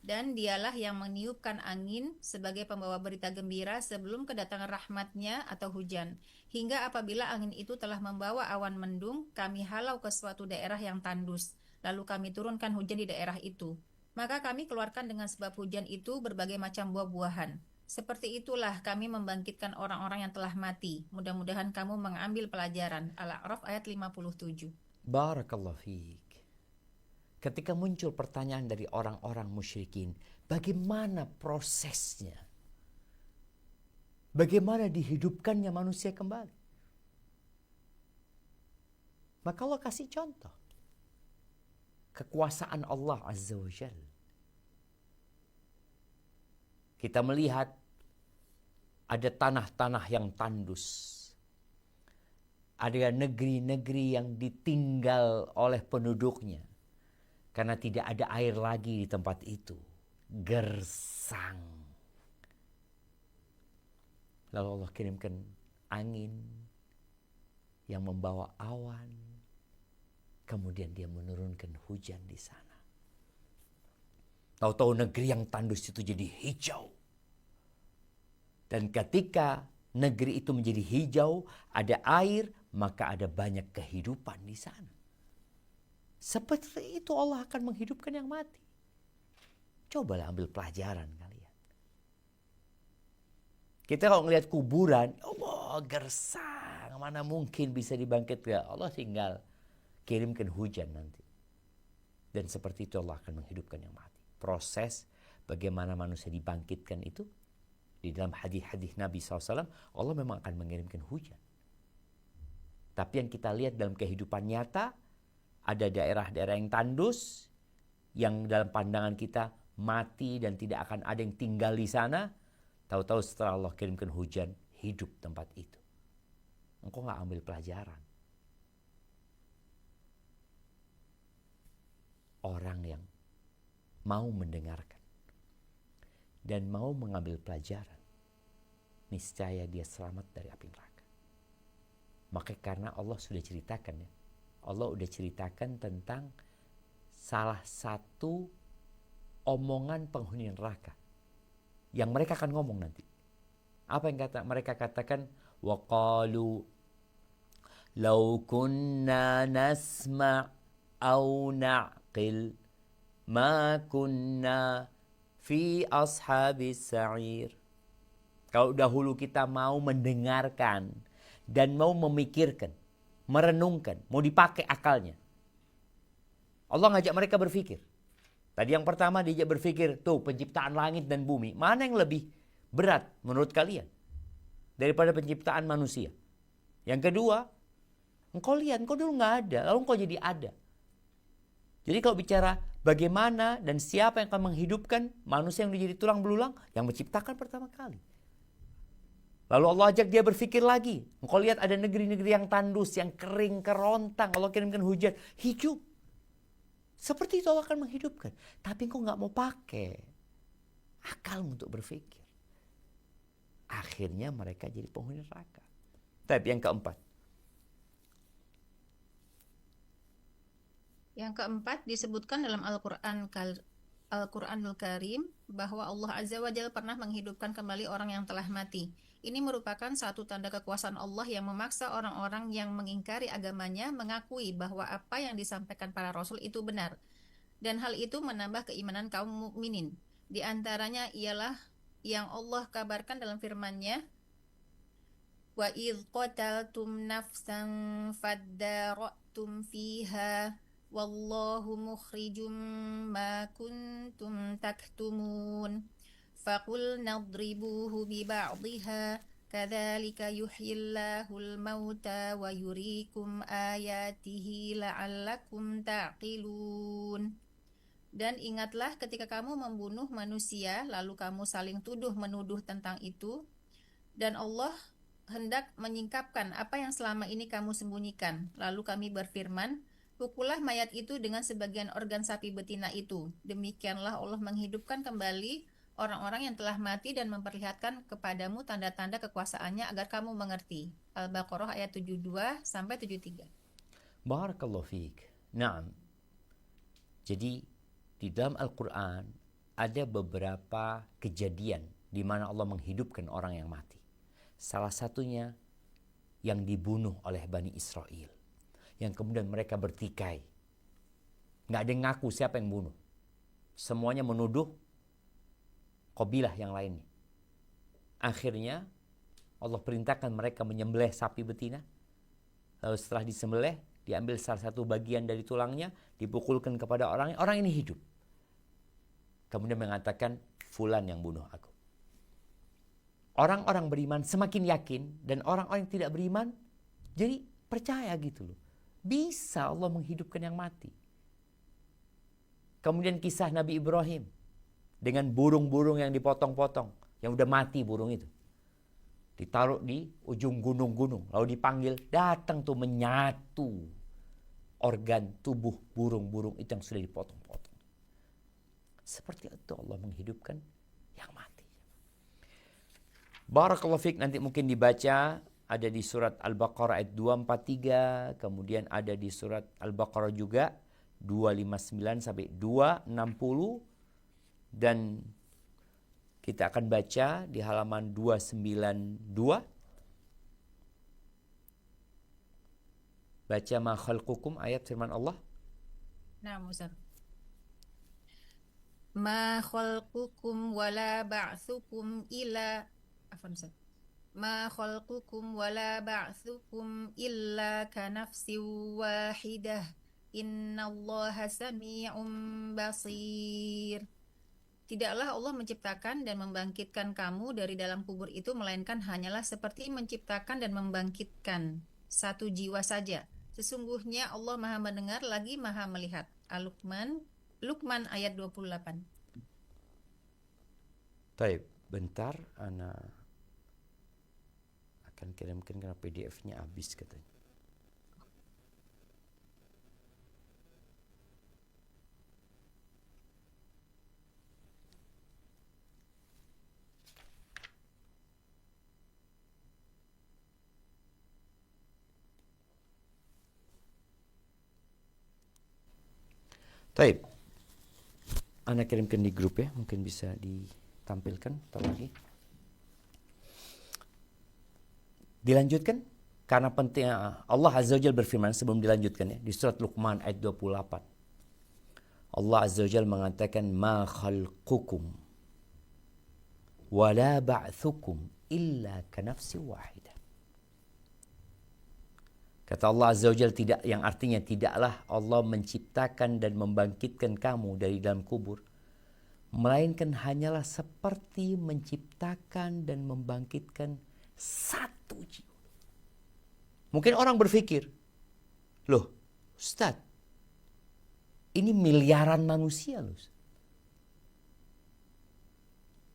Dan dialah yang meniupkan angin sebagai pembawa berita gembira sebelum kedatangan rahmatnya atau hujan. Hingga apabila angin itu telah membawa awan mendung, kami halau ke suatu daerah yang tandus. Lalu kami turunkan hujan di daerah itu. Maka kami keluarkan dengan sebab hujan itu berbagai macam buah-buahan. Seperti itulah kami membangkitkan orang-orang yang telah mati. Mudah-mudahan kamu mengambil pelajaran. Al-A'raf ayat 57. Barakallahu fiik. Ketika muncul pertanyaan dari orang-orang musyrikin, bagaimana prosesnya? Bagaimana dihidupkannya manusia kembali? Maka Allah kasih contoh. Kekuasaan Allah Azza wa Jalla. Kita melihat ada tanah-tanah yang tandus. Ada negeri-negeri yang ditinggal oleh penduduknya. Karena tidak ada air lagi di tempat itu. Gersang. Lalu Allah kirimkan angin yang membawa awan. Kemudian dia menurunkan hujan di sana. Tahu-tahu negeri yang tandus itu jadi hijau. Dan ketika negeri itu menjadi hijau, ada air, maka ada banyak kehidupan di sana. Seperti itu Allah akan menghidupkan yang mati. Cobalah ambil pelajaran kalian. Kita kalau ngelihat kuburan, Allah gersang, mana mungkin bisa dibangkitkan. Allah tinggal kirimkan hujan nanti. Dan seperti itu Allah akan menghidupkan yang mati. Proses bagaimana manusia dibangkitkan itu, di dalam hadis-hadis Nabi SAW, Allah memang akan mengirimkan hujan. Tapi yang kita lihat dalam kehidupan nyata, ada daerah-daerah yang tandus, yang dalam pandangan kita mati dan tidak akan ada yang tinggal di sana. Tahu-tahu setelah Allah kirimkan hujan, hidup tempat itu. Engkau gak ambil pelajaran. Orang yang mau mendengarkan dan mau mengambil pelajaran, niscaya dia selamat dari api neraka. Maka karena Allah sudah ceritakan ya, Allah sudah ceritakan tentang salah satu omongan penghuni neraka yang mereka akan ngomong nanti. Apa yang mereka katakan? Wa qalu Lau kunna nasma' au na'qil ma kunna fi ashabis sa'ir. Kalau dahulu kita mau mendengarkan dan mau memikirkan, merenungkan, mau dipakai akalnya. Allah ngajak mereka berpikir. Tadi yang pertama diajak berpikir, tuh penciptaan langit dan bumi, mana yang lebih berat menurut kalian daripada penciptaan manusia? Yang kedua, engkau lihat, engkau dulu nggak ada, lalu engkau jadi ada. Jadi kalau bicara bagaimana dan siapa yang akan menghidupkan manusia yang menjadi tulang belulang, yang menciptakan pertama kali. Lalu Allah ajak dia berpikir lagi. Engkau lihat ada negeri-negeri yang tandus, yang kering, kerontang. Allah kirimkan hujan, hidup. Seperti itu Allah akan menghidupkan. Tapi engkau nggak mau pakai akalmu untuk berpikir. Akhirnya mereka jadi penghuni neraka. Tapi yang keempat. Yang keempat disebutkan dalam Al-Quranul Karim bahwa Allah Azza wa Jalla pernah menghidupkan kembali orang yang telah mati. Ini merupakan satu tanda kekuasaan Allah yang memaksa orang-orang yang mengingkari agamanya mengakui bahwa apa yang disampaikan para rasul itu benar. Dan hal itu menambah keimanan kaum mukminin. Di antaranya ialah yang Allah kabarkan dalam firman-Nya, wa idh qataltum nafsan faddaratum fiha wallahu mukhrijum ma kuntum taktumun faqulna idribuhu biba'dihha kadzalika yuhyillahul mauta wa yuriikum ayatihi la'allakum ta'qilun. Dan ingatlah ketika kamu membunuh manusia lalu kamu saling tuduh-menuduh tentang itu, dan Allah hendak menyingkapkan apa yang selama ini kamu sembunyikan. Lalu kami berfirman, pukullah mayat itu dengan sebagian organ sapi betina itu. Demikianlah Allah menghidupkan kembali orang-orang yang telah mati dan memperlihatkan kepadamu tanda-tanda kekuasaannya agar kamu mengerti. Al-Baqarah ayat 72 sampai 73. Barakallahu fiik. Naam. Jadi di dalam Al-Quran ada beberapa kejadian di mana Allah menghidupkan orang yang mati. Salah satunya yang dibunuh oleh Bani Israel. Yang kemudian mereka bertikai. Nggak ada yang ngaku siapa yang bunuh. Semuanya menuduh kabilah yang lainnya. Akhirnya Allah perintahkan mereka menyembelih sapi betina. Lalu setelah disembelih, diambil salah satu bagian dari tulangnya, dipukulkan kepada orangnya. Orang ini hidup. Kemudian mengatakan, fulan yang bunuh aku. Orang-orang beriman semakin yakin, dan orang-orang yang tidak beriman jadi percaya gitu loh. Bisa Allah menghidupkan yang mati. Kemudian kisah Nabi Ibrahim dengan burung-burung yang dipotong-potong, yang udah mati burung itu. Ditaruh di ujung gunung-gunung, lalu dipanggil, datang tuh menyatu organ tubuh burung-burung itu yang sudah dipotong-potong. Seperti itu Allah menghidupkan yang mati. Barakallahu fiik, nanti mungkin dibaca, ada di surat Al-Baqarah ayat 243, kemudian ada di surat Al-Baqarah juga 259 sampai 260, dan kita akan baca di halaman 292. Baca ma khalqukum, ayat firman Allah. Nah, Ustaz. Ma khalqukum wala ba'tsukum illa Ma khalqukum wala ba'tsukum illa kanafsin wahidah. Innallaha sami'un basir. Tidaklah Allah menciptakan dan membangkitkan kamu dari dalam kubur itu melainkan hanyalah seperti menciptakan dan membangkitkan satu jiwa saja. Sesungguhnya Allah Maha mendengar lagi Maha melihat. Luqman ayat 28. Baik, bentar, ana akan kirimkan karena PDF-nya habis katanya. Baik, ana kirimkan di grup ya, mungkin bisa ditampilkan. Ntar lagi. Dilanjutkan Karena penting, Allah Azza wa Jalla berfirman sebelum dilanjutkan ya, di surat Luqman ayat 28. Allah Azza wa Jalla mengatakan, ma khalqukum wala ba'thukum illa kanafsi wahidah. Kata Allah Azza wa Jalla, tidak, yang artinya tidaklah Allah menciptakan dan membangkitkan kamu dari dalam kubur, melainkan hanyalah seperti menciptakan dan membangkitkan satu jiwa. Mungkin orang berpikir, loh Ustaz, ini miliaran manusia loh.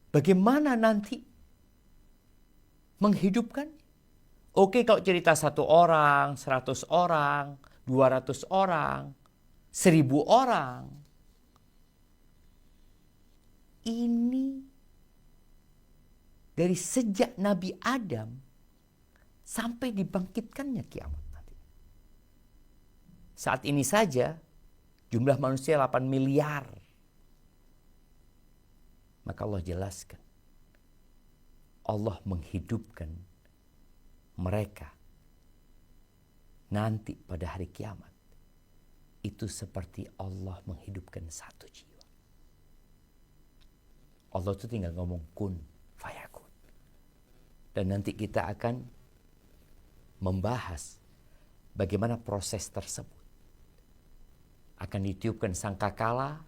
Bagaimana nanti menghidupkan? Oke, kalau cerita 1 orang, 100 orang, 200 orang, 1000 orang. Ini dari sejak Nabi Adam sampai dibangkitkannya kiamat nanti. Saat ini saja jumlah manusia 8 miliar. Maka Allah jelaskan, Allah menghidupkan mereka nanti pada hari kiamat. Itu seperti Allah menghidupkan satu jiwa. Allah itu tinggal ngomong kun fayakun. Dan nanti kita akan membahas bagaimana proses tersebut. Akan ditiupkan sangkakala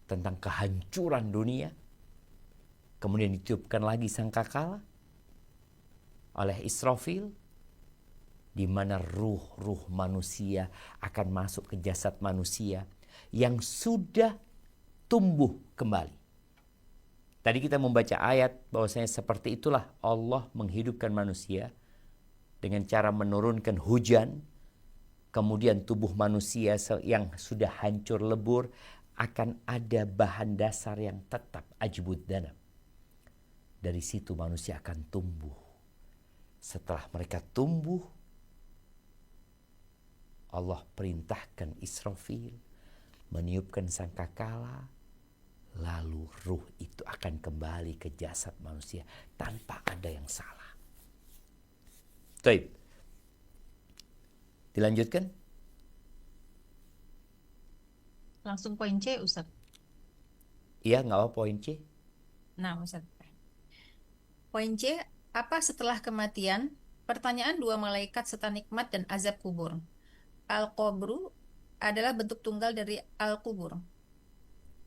tentang kehancuran dunia. Kemudian ditiupkan lagi sangkakala oleh Israfil, di mana ruh-ruh manusia akan masuk ke jasad manusia yang sudah tumbuh kembali. Tadi kita membaca ayat bahwasanya seperti itulah Allah menghidupkan manusia dengan cara menurunkan hujan, kemudian tubuh manusia yang sudah hancur lebur akan ada bahan dasar yang tetap, ajbud danab. Dari situ manusia akan tumbuh. Setelah mereka tumbuh, Allah perintahkan Israfil meniupkan sangkakala, lalu ruh itu akan kembali ke jasad manusia tanpa ada yang salah. Baik. Dilanjutkan? Langsung poin C, Ustaz. Iya, nggak apa poin C. Nah, Ustaz. Poin C, apa setelah kematian? Pertanyaan 2 malaikat serta nikmat dan azab kubur. Al-qabru adalah bentuk tunggal dari al-kubur.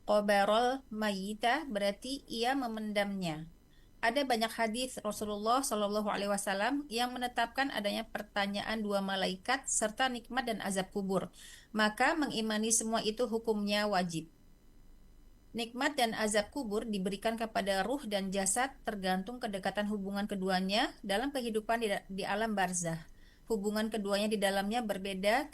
Qabarol mayyita berarti ia memendamnya. Ada banyak hadis Rasulullah Shallallahu Alaihi Wasallam yang menetapkan adanya pertanyaan 2 malaikat serta nikmat dan azab kubur. Maka mengimani semua itu hukumnya wajib. Nikmat dan azab kubur diberikan kepada ruh dan jasad tergantung kedekatan hubungan keduanya dalam kehidupan di alam barzah. Hubungan keduanya di dalamnya berbeda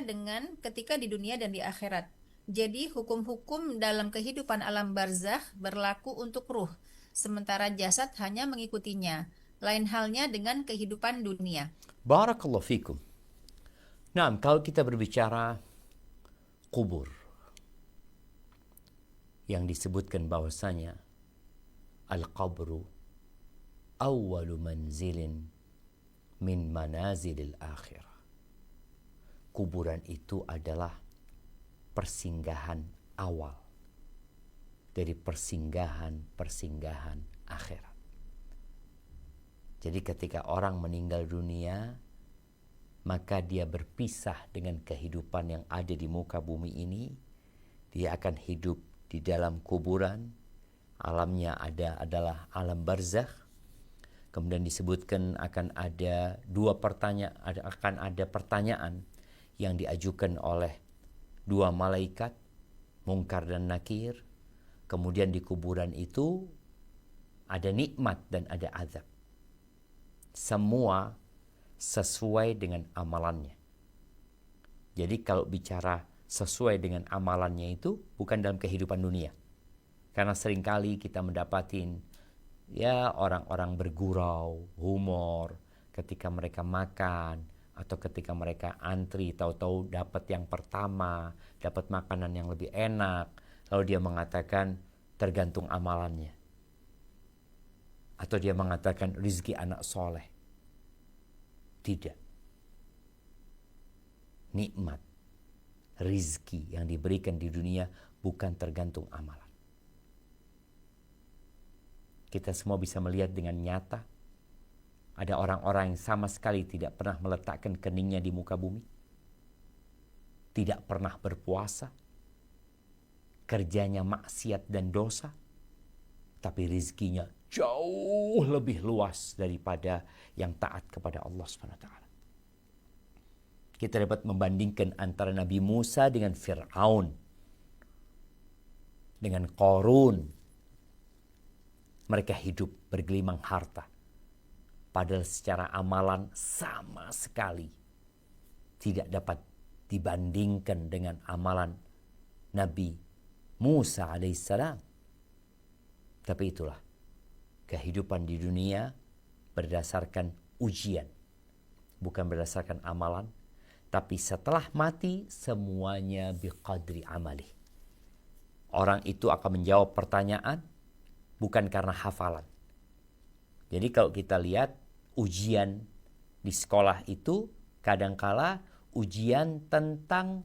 dengan ketika di dunia dan di akhirat. Jadi hukum-hukum dalam kehidupan alam barzakh berlaku untuk ruh, sementara jasad hanya mengikutinya. Lain halnya dengan kehidupan dunia. Barakallahu fikum. Nah, kalau kita berbicara kubur, yang disebutkan bahwasanya al-qabru awwalu manzilin min manazilil akhirah. Kuburan itu adalah persinggahan awal dari persinggahan akhirat. Jadi ketika orang meninggal dunia, maka dia berpisah dengan kehidupan yang ada di muka bumi ini. Dia akan hidup di dalam kuburan. Alamnya adalah alam barzakh. Kemudian disebutkan akan ada pertanyaan yang diajukan oleh 2 malaikat, Munkar dan Nakir. Kemudian di kuburan itu ada nikmat dan ada azab. Semua sesuai dengan amalannya. Jadi kalau bicara sesuai dengan amalannya itu bukan dalam kehidupan dunia. Karena seringkali kita mendapatin ya orang-orang bergurau, humor ketika mereka makan atau ketika mereka antri, tahu-tahu dapat yang pertama, dapat makanan yang lebih enak, lalu dia mengatakan tergantung amalannya. Atau dia mengatakan rizki anak soleh. Tidak. Nikmat, rizki yang diberikan di dunia bukan tergantung amalan. Kita semua bisa melihat dengan nyata. Ada orang-orang yang sama sekali tidak pernah meletakkan keningnya di muka bumi. Tidak pernah berpuasa. Kerjanya maksiat dan dosa. Tapi rizkinya jauh lebih luas daripada yang taat kepada Allah SWT. Kita dapat membandingkan antara Nabi Musa dengan Fir'aun. Dengan Qarun. Mereka hidup bergelimang harta. Padahal secara amalan sama sekali tidak dapat dibandingkan dengan amalan Nabi Musa alaihissalam. Tapi itulah kehidupan di dunia berdasarkan ujian, bukan berdasarkan amalan. Tapi setelah mati semuanya biqadri amali. Orang itu akan menjawab pertanyaan bukan karena hafalan. Jadi kalau kita lihat ujian di sekolah itu kadangkala ujian tentang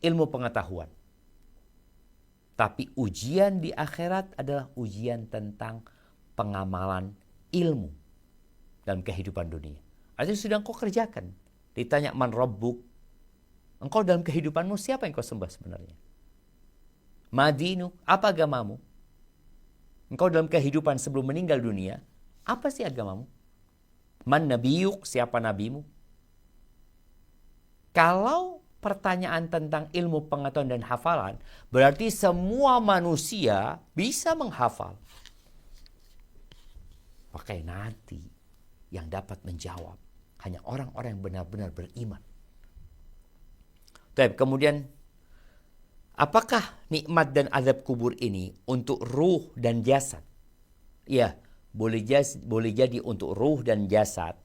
ilmu pengetahuan. Tapi ujian di akhirat adalah ujian tentang pengamalan ilmu dalam kehidupan dunia. Artinya sudah engkau kerjakan. Ditanya man rabbuk, engkau dalam kehidupanmu siapa yang kau sembah sebenarnya? Madinuk, apa agamamu? Engkau dalam kehidupan sebelum meninggal dunia, apa sih agamamu? Man nabiyuk, siapa nabimu? Kalau pertanyaan tentang ilmu pengetahuan dan hafalan, berarti semua manusia bisa menghafal. Maka nanti yang dapat menjawab hanya orang-orang yang benar-benar beriman. Kemudian, apakah nikmat dan azab kubur ini untuk ruh dan jasad? Ya, boleh jadi untuk ruh dan jasad.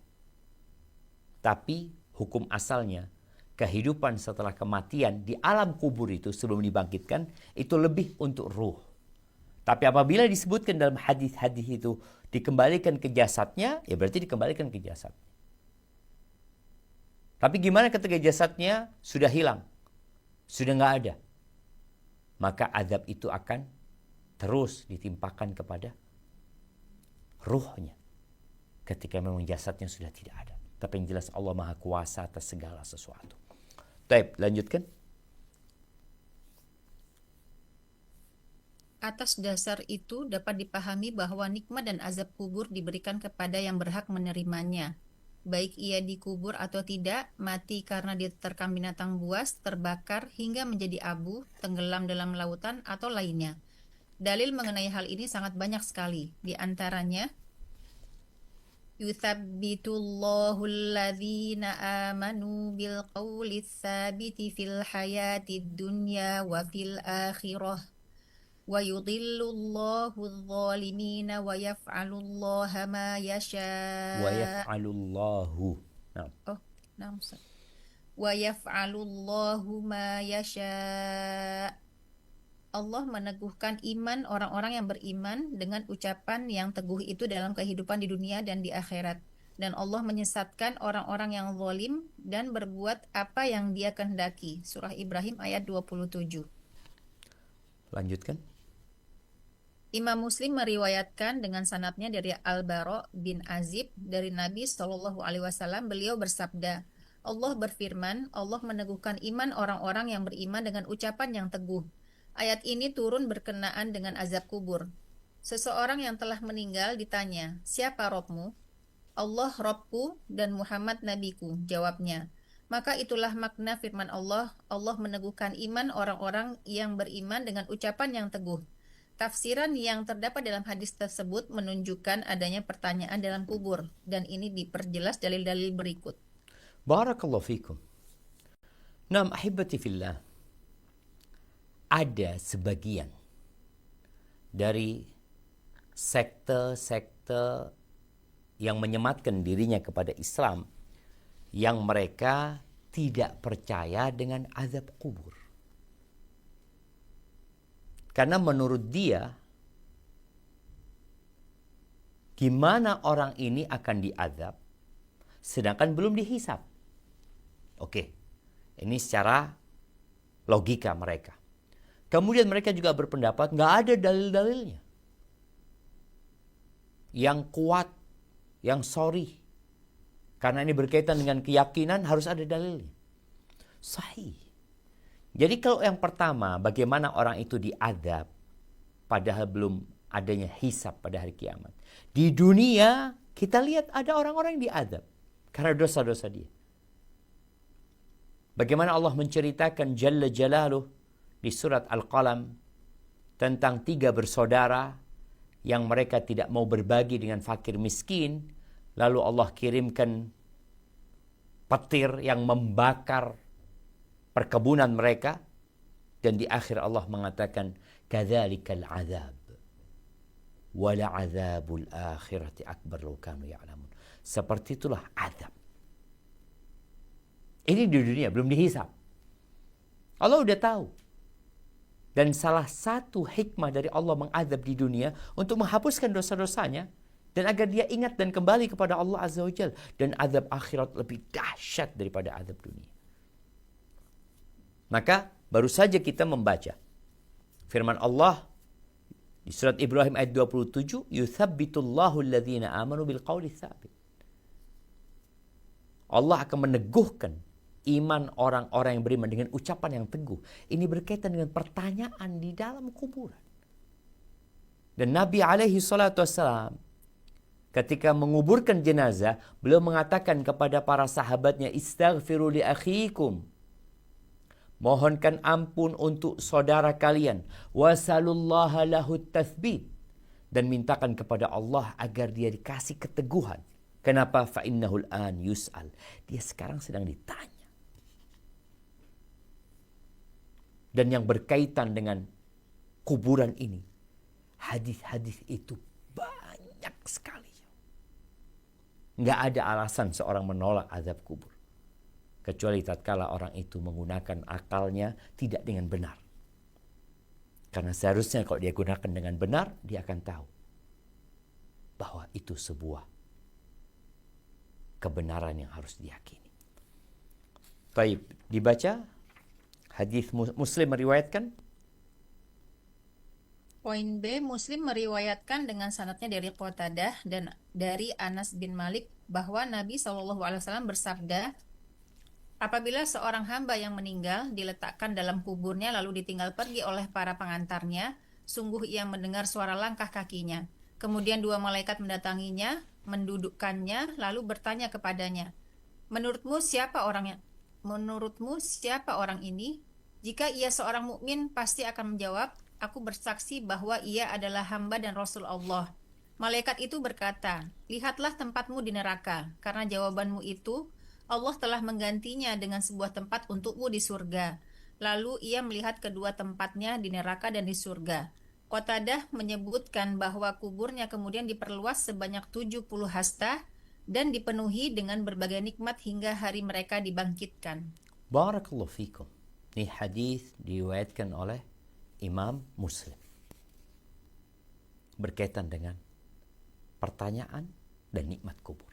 Tapi hukum asalnya, kehidupan setelah kematian di alam kubur itu sebelum dibangkitkan, itu lebih untuk ruh. Tapi apabila disebutkan dalam hadis-hadis itu dikembalikan ke jasadnya, ya berarti dikembalikan ke jasad. Tapi gimana ketika jasadnya sudah hilang, sudah nggak ada? Maka azab itu akan terus ditimpakan kepada ruhnya ketika memang jasadnya sudah tidak ada. Tapi yang jelas Allah Maha Kuasa atas segala sesuatu. Baik, lanjutkan. Atas dasar itu dapat dipahami bahwa nikmat dan azab kubur diberikan kepada yang berhak menerimanya. Baik ia dikubur atau tidak, mati karena diterkam binatang buas, terbakar hingga menjadi abu, tenggelam dalam lautan atau lainnya. Dalil mengenai hal ini sangat banyak sekali. Di antaranya, yuthabbitullahu alladhina amanu bil qawli tsabiti fil hayatid dunya wa fil akhirah. Wa yudhillullahu adh-dhalimina wa yaf'alullaha ma yasha'. Wa yaf'alullahu. Nah. Ustaz. Wa yaf'alullahu ma yasha'. Allah meneguhkan iman orang-orang yang beriman dengan ucapan yang teguh itu dalam kehidupan di dunia dan di akhirat. Dan Allah menyesatkan orang-orang yang zalim dan berbuat apa yang Dia kehendaki. Surah Ibrahim ayat 27. Lanjutkan. Imam Muslim meriwayatkan dengan sanadnya dari Al-Bara bin Azib dari Nabi SAW. Beliau bersabda, Allah berfirman, Allah meneguhkan iman orang-orang yang beriman dengan ucapan yang teguh. Ayat ini turun berkenaan dengan azab kubur. Seseorang yang telah meninggal ditanya, siapa Robmu? Allah Robku dan Muhammad Nabiku, jawabnya. Maka itulah makna firman Allah, Allah meneguhkan iman orang-orang yang beriman dengan ucapan yang teguh. Tafsiran yang terdapat dalam hadis tersebut menunjukkan adanya pertanyaan dalam kubur, dan ini diperjelas dalil-dalil berikut. Barakallahu fikum. Naam ahibati fillah. Ada sebagian dari sekte-sekte yang menyematkan dirinya kepada Islam yang mereka tidak percaya dengan azab kubur. Karena menurut dia Gimana orang ini akan diazab sedangkan belum dihisab? Oke, ini secara logika mereka. Kemudian mereka juga berpendapat nggak ada dalil-dalilnya yang kuat, yang sorry. Karena ini berkaitan dengan keyakinan, harus ada dalilnya. Sahih. Jadi kalau yang pertama, bagaimana orang itu diazab padahal belum adanya hisab pada hari kiamat. Di dunia kita lihat ada orang-orang yang diazab karena dosa-dosa dia. Bagaimana Allah menceritakan Jalla Jalaluh di surat Al-Qalam tentang 3 bersaudara yang mereka tidak mau berbagi dengan fakir miskin, lalu Allah kirimkan petir yang membakar perkebunan mereka, dan di akhir Allah mengatakan kadzalikal azab wala azabul akhirati akbar law kanu ya'lamun. Seperti itulah azab. Ini di dunia belum dihisab. Allah udah tahu. Dan salah satu hikmah dari Allah mengazab di dunia untuk menghapuskan dosa-dosanya dan agar dia ingat dan kembali kepada Allah Azza wa Jalla. Dan azab akhirat lebih dahsyat daripada azab dunia. Maka baru saja kita membaca firman Allah di surat Ibrahim ayat 27, yuthabbitullahu alladhina amanu bil qawli tsabit. Allah akan meneguhkan iman orang-orang yang beriman dengan ucapan yang teguh. Ini berkaitan dengan pertanyaan di dalam kuburan. Dan Nabi alaihi salatu wassalam ketika menguburkan jenazah, beliau mengatakan kepada para sahabatnya, istaghfiru li akhikum. Mohonkan ampun untuk saudara kalian. Wasalullaha lahu tathbit. Dan mintakan kepada Allah agar dia dikasih keteguhan. Kenapa? Fa'innahul an yus'al. Dia sekarang sedang ditanya. Dan yang berkaitan dengan kuburan ini, hadis-hadis itu banyak sekali. Nggak ada alasan seorang menolak azab kubur. Kecuali tatkala orang itu menggunakan akalnya tidak dengan benar. Karena seharusnya kalau dia gunakan dengan benar, dia akan tahu bahwa itu sebuah kebenaran yang harus diyakini. Baik, dibaca. Hadis Muslim meriwayatkan. Poin B, Muslim meriwayatkan dengan sanadnya dari Qatadah dan dari Anas bin Malik bahwa Nabi SAW bersabda, apabila seorang hamba yang meninggal diletakkan dalam kuburnya lalu ditinggal pergi oleh para pengantarnya, sungguh ia mendengar suara langkah kakinya. Kemudian 2 malaikat mendatanginya, mendudukkannya, lalu bertanya kepadanya, Menurutmu siapa orang ini? Jika ia seorang mukmin, pasti akan menjawab, Aku bersaksi bahwa ia adalah hamba dan Rasul Allah. Malaikat itu berkata, Lihatlah tempatmu di neraka, karena jawabanmu itu, Allah telah menggantinya dengan sebuah tempat untukmu di surga. Lalu ia melihat kedua tempatnya di neraka dan di surga. Qatadah menyebutkan bahwa kuburnya kemudian diperluas sebanyak 70 hasta dan dipenuhi dengan berbagai nikmat hingga hari mereka dibangkitkan. Barakallahu fikum. Ini hadis diriwayatkan oleh Imam Muslim. Berkaitan dengan pertanyaan dan nikmat kubur.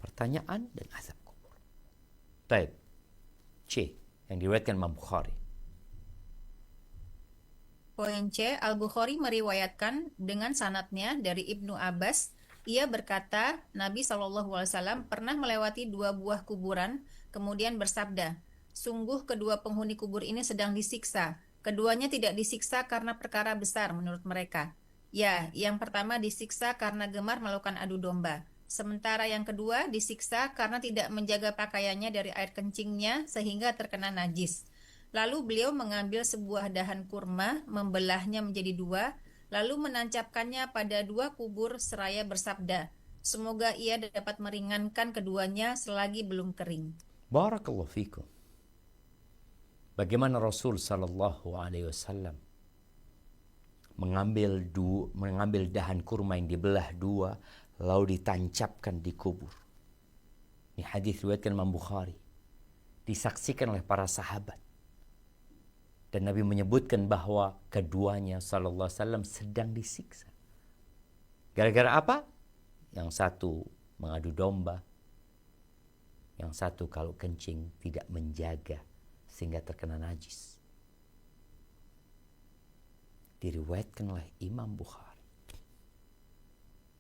Pertanyaan dan azab kubur. Baik. C. Yang diriwayatkan Imam Bukhari. Poin C. Al-Bukhari meriwayatkan dengan sanadnya dari Ibnu Abbas. Ia berkata, Nabi SAW pernah melewati 2 buah kuburan, kemudian bersabda, Sungguh kedua penghuni kubur ini sedang disiksa. Keduanya tidak disiksa karena perkara besar menurut mereka. Ya, yang pertama disiksa karena gemar melakukan adu domba. Sementara yang kedua disiksa karena tidak menjaga pakaiannya dari air kencingnya sehingga terkena najis. Lalu beliau mengambil sebuah dahan kurma, membelahnya menjadi 2, lalu menancapkannya pada 2 kubur seraya bersabda, Semoga ia dapat meringankan keduanya selagi belum kering. Barakallahu fikum. Bagaimana Rasul sallallahu alaihi wasallam mengambil dahan kurma yang dibelah 2 lalu ditancapkan di kubur. Ini hadis riwayatkan Imam Bukhari. Disaksikan oleh para sahabat. Dan Nabi menyebutkan bahwa keduanya sallallahu alaihi wasallam sedang disiksa. Gara-gara apa? Yang satu mengadu domba, yang satu kalau kencing tidak menjaga sehingga terkena najis. Diriwayatkan oleh Imam Bukhari.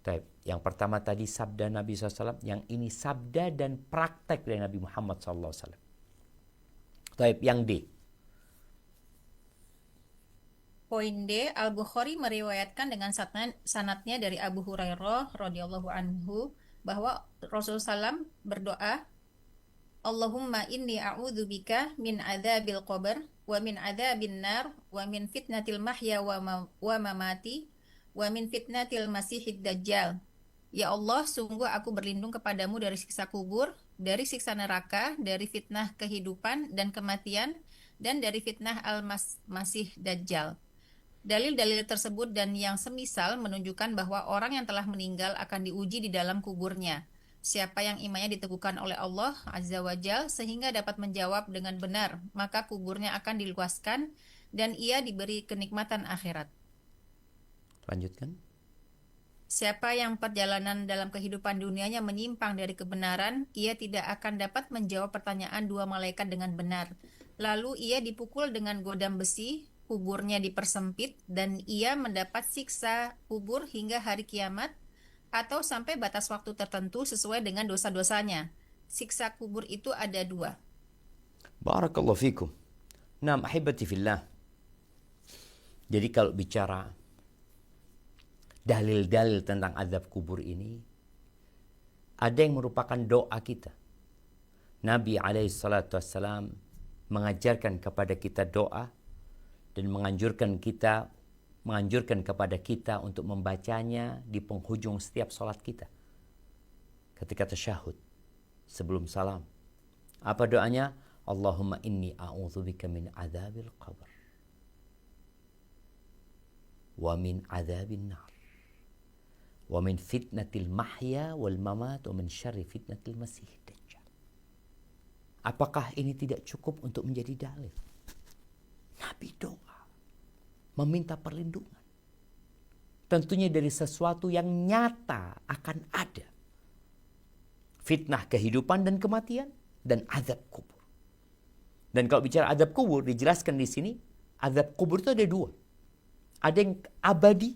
Taib. Yang pertama tadi sabda Nabi SAW, yang ini sabda dan praktek dari Nabi Muhammad SAW. Taib. Yang D. Poin D, Al-Bukhari meriwayatkan dengan sanadnya dari Abu Hurairah radhiyallahu anhu bahwa Rasulullah SAW berdoa, Allahumma inni a'udzubika min adzabil qabr wa min adzabin nar wa min fitnatil mahya wa mamati wa min fitnatil masihid dajjal. Ya Allah, sungguh aku berlindung kepadamu dari siksa kubur, dari siksa neraka, dari fitnah kehidupan dan kematian, dan dari fitnah al-masih dajjal. Dalil-dalil tersebut dan yang semisal menunjukkan bahwa orang yang telah meninggal akan diuji di dalam kuburnya. Siapa yang imannya diteguhkan oleh Allah Azza wa Jal sehingga dapat menjawab dengan benar, maka kuburnya akan diluaskan dan ia diberi kenikmatan akhirat. Lanjutkan. Siapa yang perjalanan dalam kehidupan dunianya menyimpang dari kebenaran, ia tidak akan dapat menjawab pertanyaan dua malaikat dengan benar. Lalu ia dipukul dengan godam besi, kuburnya dipersempit, dan ia mendapat siksa kubur hingga hari kiamat, atau sampai batas waktu tertentu sesuai dengan dosa-dosanya. Siksa kubur itu ada dua. Barakallahu fikum. Naam, ahibati fillah. Jadi kalau bicara dalil-dalil tentang azab kubur ini, ada yang merupakan doa kita. Nabi SAW mengajarkan kepada kita doa dan menganjurkan kepada kita untuk membacanya di penghujung setiap salat kita. Ketika tasyahud, sebelum salam. Apa doanya? Allahumma inni a'udzubika min adzabil qabr wa min adzabin nar wa min fitnatil mahya wal mamat wa min syarri fitnatil masih dajjal. Apakah ini tidak cukup untuk menjadi dalil? Nabi doa, meminta perlindungan. Tentunya dari sesuatu yang nyata akan ada. Fitnah kehidupan dan kematian dan azab kubur. Dan kalau bicara azab kubur, dijelaskan di sini, azab kubur itu ada dua. Ada yang abadi,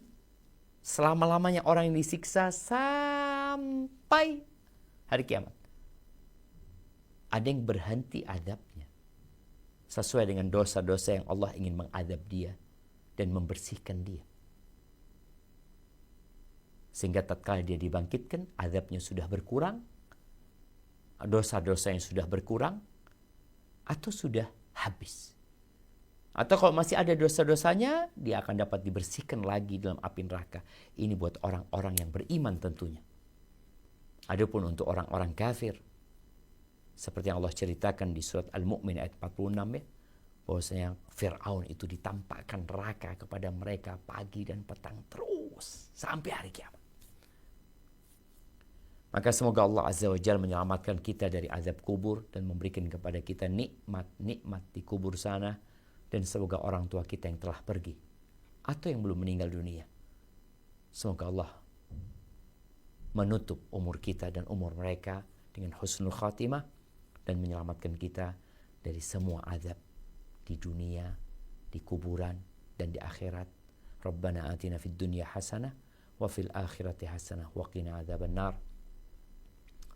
selama-lamanya orang yang disiksa sampai hari kiamat. Ada yang berhenti azabnya sesuai dengan dosa-dosa yang Allah ingin mengadab dia dan membersihkan dia. Sehingga tatkala dia dibangkitkan, azabnya sudah berkurang, dosa-dosa yang sudah berkurang, atau sudah habis. Atau kalau masih ada dosa-dosanya, dia akan dapat dibersihkan lagi dalam api neraka. Ini buat orang-orang yang beriman tentunya. Adapun untuk orang-orang kafir, seperti yang Allah ceritakan di surat Al-Mu'min ayat 46 ya, bahwasanya Fir'aun itu ditampakkan neraka kepada mereka pagi dan petang terus sampai hari kiamat. Maka semoga Allah Azza wa Jalla menyelamatkan kita dari azab kubur dan memberikan kepada kita nikmat-nikmat di kubur sana, dan semoga orang tua kita yang telah pergi atau yang belum meninggal dunia, semoga Allah menutup umur kita dan umur mereka dengan husnul khatimah dan menyelamatkan kita dari semua azab di dunia, di kuburan, dan di akhirat. Rabbana atina fid dunya hasanah wa fil akhirati hasanah wa qina adzabannar.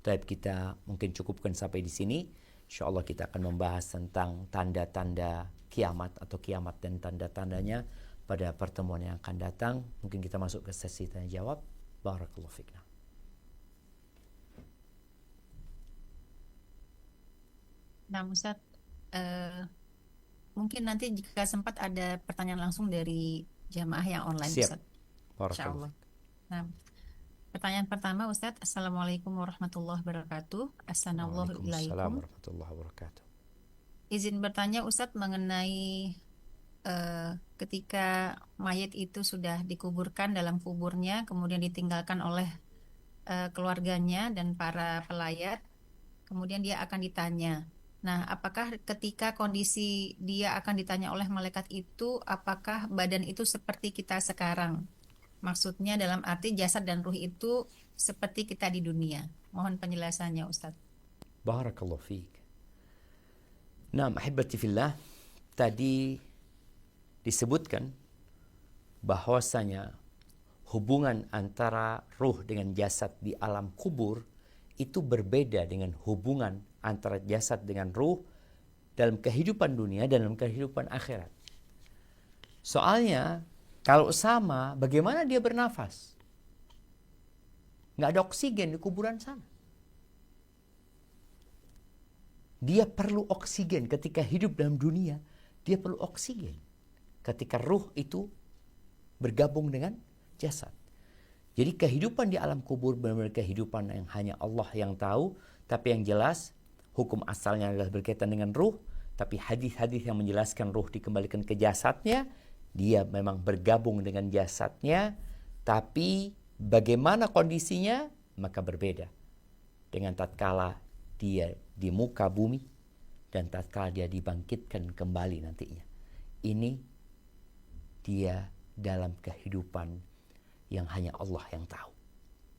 Baik, kita mungkin cukupkan sampai di sini. Insyaallah kita akan membahas tentang tanda-tanda kiamat atau kiamat dan tanda-tandanya pada pertemuan yang akan datang. Mungkin kita masuk ke sesi tanya jawab. Barakallahu fikna. Nah, Ustaz, mungkin nanti jika sempat ada pertanyaan langsung dari jamaah yang online, Siap. Ustaz. Barakallahu. Insyaallah. Nah, pertanyaan pertama, Ustadz. Assalamualaikum warahmatullahi wabarakatuh. Assalamualaikum Waalaikumsalam warahmatullahi wabarakatuh. Izin bertanya, Ustadz, mengenai ketika mayat itu sudah dikuburkan dalam kuburnya, kemudian ditinggalkan oleh keluarganya dan para pelayat, kemudian dia akan ditanya. Nah, apakah ketika kondisi dia akan ditanya oleh malaikat itu, apakah badan itu seperti kita sekarang? Maksudnya dalam arti jasad dan ruh itu seperti kita di dunia. Mohon penjelasannya, Ustadz. Barakallahu fiik. Nah, ahibati fillah, tadi disebutkan bahwasanya hubungan antara ruh dengan jasad di alam kubur itu berbeda dengan hubungan antara jasad dengan ruh dalam kehidupan dunia dan dalam kehidupan akhirat. Soalnya kalau sama, bagaimana dia bernafas? Nggak ada oksigen di kuburan sana. Dia perlu oksigen ketika hidup dalam dunia. Dia perlu oksigen ketika ruh itu bergabung dengan jasad. Jadi kehidupan di alam kubur benar-benar kehidupan yang hanya Allah yang tahu. Tapi yang jelas hukum asalnya adalah berkaitan dengan ruh. Tapi hadis-hadis yang menjelaskan ruh dikembalikan ke jasadnya, dia memang bergabung dengan jasadnya. Tapi bagaimana kondisinya maka berbeda dengan tatkala dia di muka bumi dan tatkala dia dibangkitkan kembali nantinya. Ini dia dalam kehidupan yang hanya Allah yang tahu.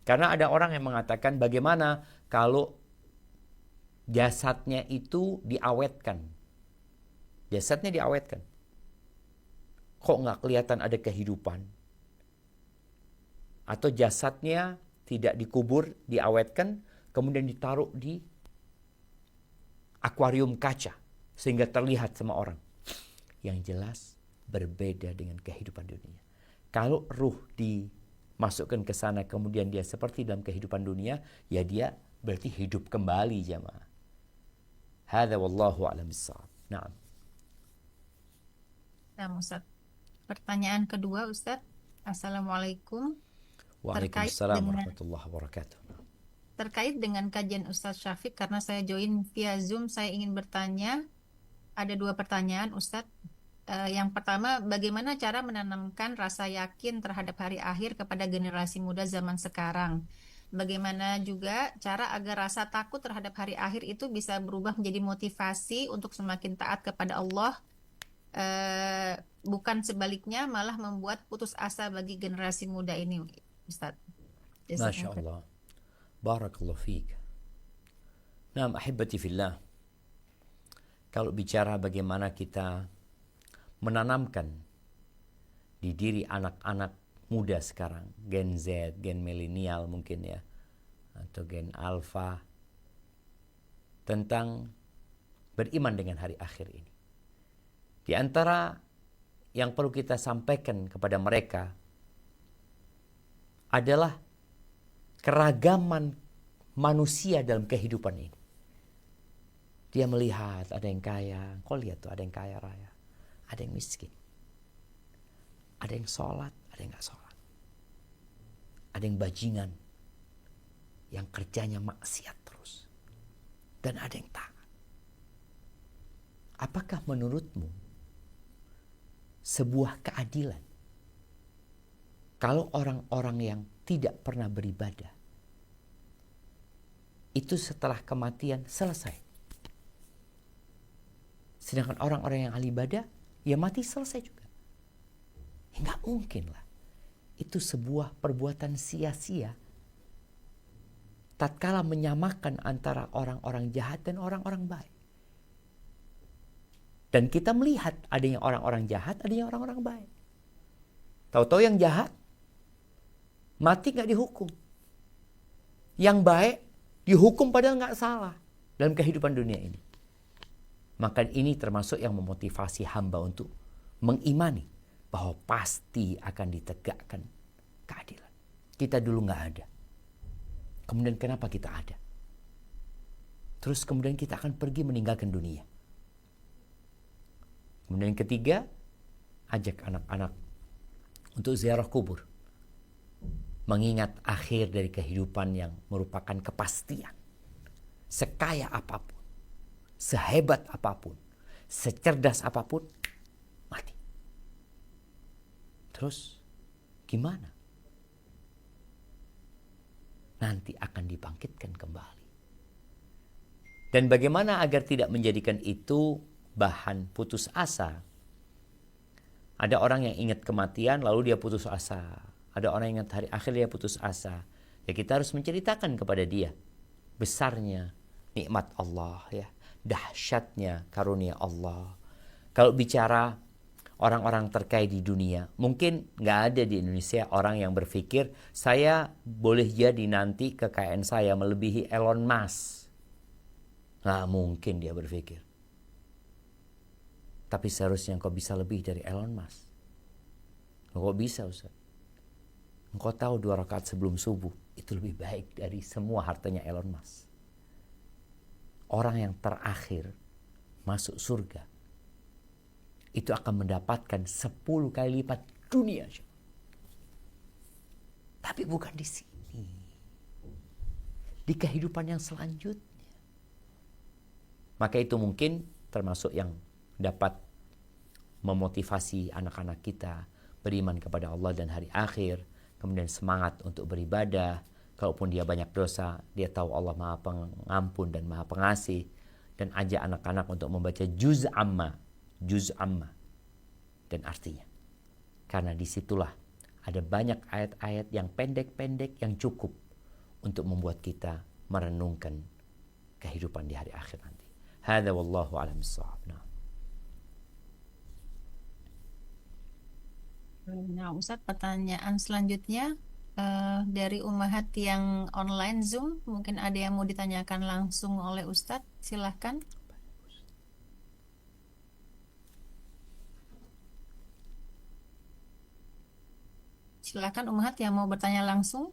Karena ada orang yang mengatakan bagaimana kalau jasadnya itu diawetkan. Jasadnya diawetkan. Kok nggak kelihatan ada kehidupan? Atau jasadnya tidak dikubur, diawetkan, kemudian ditaruh di akuarium kaca sehingga terlihat sama orang. Yang jelas berbeda dengan kehidupan dunia. Kalau ruh dimasukkan ke sana kemudian dia seperti dalam kehidupan dunia, ya dia berarti hidup kembali jamaah. Hadza wallahu a'lam bissawab. Naam. Nah, Ustadz. Pertanyaan kedua, Ustadz. Assalamualaikum. Waalaikumsalam warahmatullahi wabarakatuh. Terkait dengan kajian Ustadz Syafiq, karena saya join via Zoom, saya ingin bertanya. Ada 2 pertanyaan, Ustadz. Yang pertama, bagaimana cara menanamkan rasa yakin terhadap hari akhir kepada generasi muda zaman sekarang? Bagaimana juga cara agar rasa takut terhadap hari akhir itu bisa berubah menjadi motivasi untuk semakin taat kepada Allah, bukan sebaliknya malah membuat putus asa bagi generasi muda ini, Ustadz. Masya Allah. Barakallahu fiik. Nah, ahibati fillah. Kalau bicara bagaimana kita menanamkan di diri anak-anak muda sekarang, Gen Z, Gen milenial mungkin ya, atau Gen Alpha, tentang beriman dengan hari akhir ini. Di antara yang perlu kita sampaikan kepada mereka adalah keragaman manusia dalam kehidupan ini. Dia melihat ada yang kaya, kau lihat tuh ada yang kaya raya, ada yang miskin, ada yang sholat, ada yang gak sholat, ada yang bajingan, yang kerjanya maksiat terus, dan ada yang taat. Apakah menurutmu sebuah keadilan kalau orang-orang yang tidak pernah beribadah itu setelah kematian selesai, sedangkan orang-orang yang ahli ibadah ya mati selesai juga? Ya, nggak mungkin lah. Itu sebuah perbuatan sia-sia tatkala menyamakan antara orang-orang jahat dan orang-orang baik. Dan kita melihat adanya orang-orang jahat, adanya orang-orang baik. Tahu-tahu yang jahat mati nggak dihukum, yang baik dihukum padahal nggak salah dalam kehidupan dunia ini. Maka ini termasuk yang memotivasi hamba untuk mengimani bahwa pasti akan ditegakkan keadilan. Kita dulu nggak ada, kemudian kenapa kita ada? Terus kemudian kita akan pergi meninggalkan dunia. Kemudian yang ketiga, ajak anak-anak untuk ziarah kubur, mengingat akhir dari kehidupan yang merupakan kepastian. Sekaya apapun, sehebat apapun, secerdas apapun, mati. Terus gimana? Nanti akan dibangkitkan kembali. Dan bagaimana agar tidak menjadikan itu bahan putus asa? Ada orang yang ingat kematian lalu dia putus asa. Ada orang yang ingat hari akhir dia putus asa. Ya kita harus menceritakan kepada dia besarnya nikmat Allah, ya, dahsyatnya karunia Allah. Kalau bicara orang-orang terkaya di dunia, mungkin nggak ada di Indonesia orang yang berpikir saya boleh jadi nanti kekayaan saya melebihi Elon Musk. Nggak mungkin dia berpikir. Tapi seharusnya engkau bisa lebih dari Elon Musk. Engkau bisa, Ustaz. Engkau tahu 2 rakaat sebelum subuh itu lebih baik dari semua hartanya Elon Musk. Orang yang terakhir masuk surga itu akan mendapatkan 10 kali lipat dunia. Tapi bukan di sini. Di kehidupan yang selanjutnya. Maka itu mungkin termasuk yang dapat memotivasi anak-anak kita beriman kepada Allah dan hari akhir, kemudian semangat untuk beribadah. Kalaupun dia banyak dosa, dia tahu Allah Maha Pengampun dan Maha Pengasih, dan ajak anak-anak untuk membaca juz amma dan artinya. Karena disitulah ada banyak ayat-ayat yang pendek-pendek yang cukup untuk membuat kita merenungkan kehidupan di hari akhir nanti. Hadza wallahu a'lam bissawab. Nah, Ustadz, pertanyaan selanjutnya dari Ummahat yang online Zoom, mungkin ada yang mau ditanyakan langsung oleh Ustadz, silahkan. Silahkan Ummahat yang mau bertanya langsung.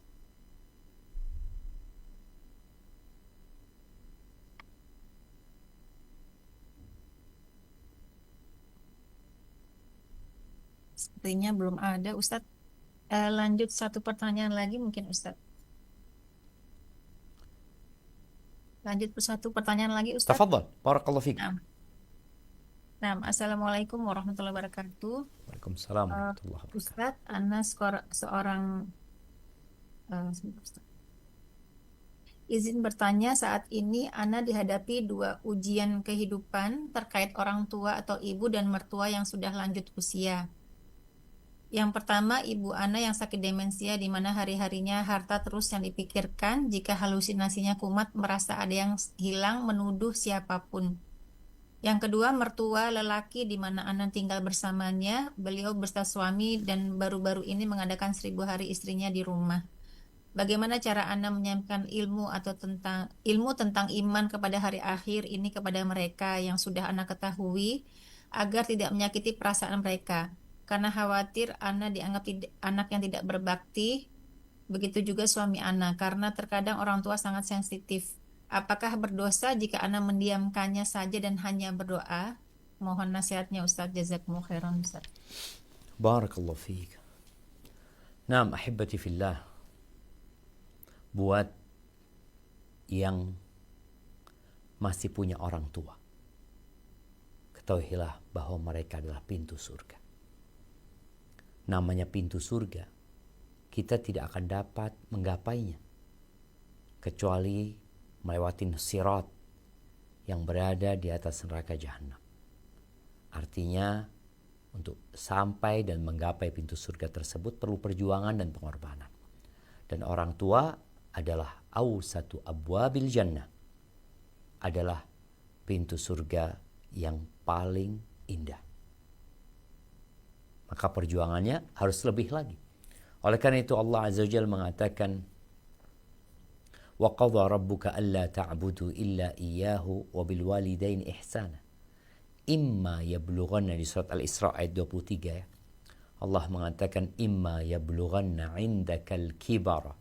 Sepertinya belum ada, Ustadz. Lanjut satu pertanyaan lagi mungkin, Ustadz. Lanjut satu pertanyaan lagi, Ustadz. Tafadhal, barakallahu fiik. Nah, Assalamualaikum warahmatullahi wabarakatuh. Waalaikumsalam warahmatullahi wabarakatuh. Ustadz, Ana seorang sebentar, Ustadz. Izin bertanya, saat ini Ana dihadapi 2 ujian kehidupan terkait orang tua atau ibu dan mertua yang sudah lanjut usia. Yang pertama, ibu Ana yang sakit demensia di mana hari-harinya harta terus yang dipikirkan, jika halusinasinya kumat merasa ada yang hilang menuduh siapapun. Yang kedua, mertua lelaki di mana Ana tinggal bersamanya, beliau beserta suami dan baru-baru ini mengadakan 1000 hari istrinya di rumah. Bagaimana cara Ana menyampaikan ilmu tentang iman kepada hari akhir ini kepada mereka yang sudah Ana ketahui agar tidak menyakiti perasaan mereka? Karena khawatir Ana dianggap anak yang tidak berbakti, begitu juga suami Ana, karena terkadang orang tua sangat sensitif. Apakah berdosa jika Ana mendiamkannya saja dan hanya berdoa? Mohon nasihatnya Ustaz, jazakumullah khairan Ustaz. Barakallahu fiik. Naam, ahibati fillah. Buat yang masih punya orang tua, ketahuilah bahwa mereka adalah pintu surga. Namanya pintu surga, kita tidak akan dapat menggapainya kecuali melewati sirat yang berada di atas neraka jahanam. Artinya, untuk sampai dan menggapai pintu surga tersebut perlu perjuangan dan pengorbanan. Dan orang tua adalah awsatu abwabil jannah, adalah pintu surga yang paling indah. Maka perjuangannya harus lebih lagi. Oleh karena itu Allah Azza wa Jalla mengatakan, wa qadha rabbuka alla ta'budu illa iyyahu wa bil walidaini ihsana. Imma yablughanna, di surat Al-Isra ayat 23 ya. Allah mengatakan imma yablughanna 'indakal kibara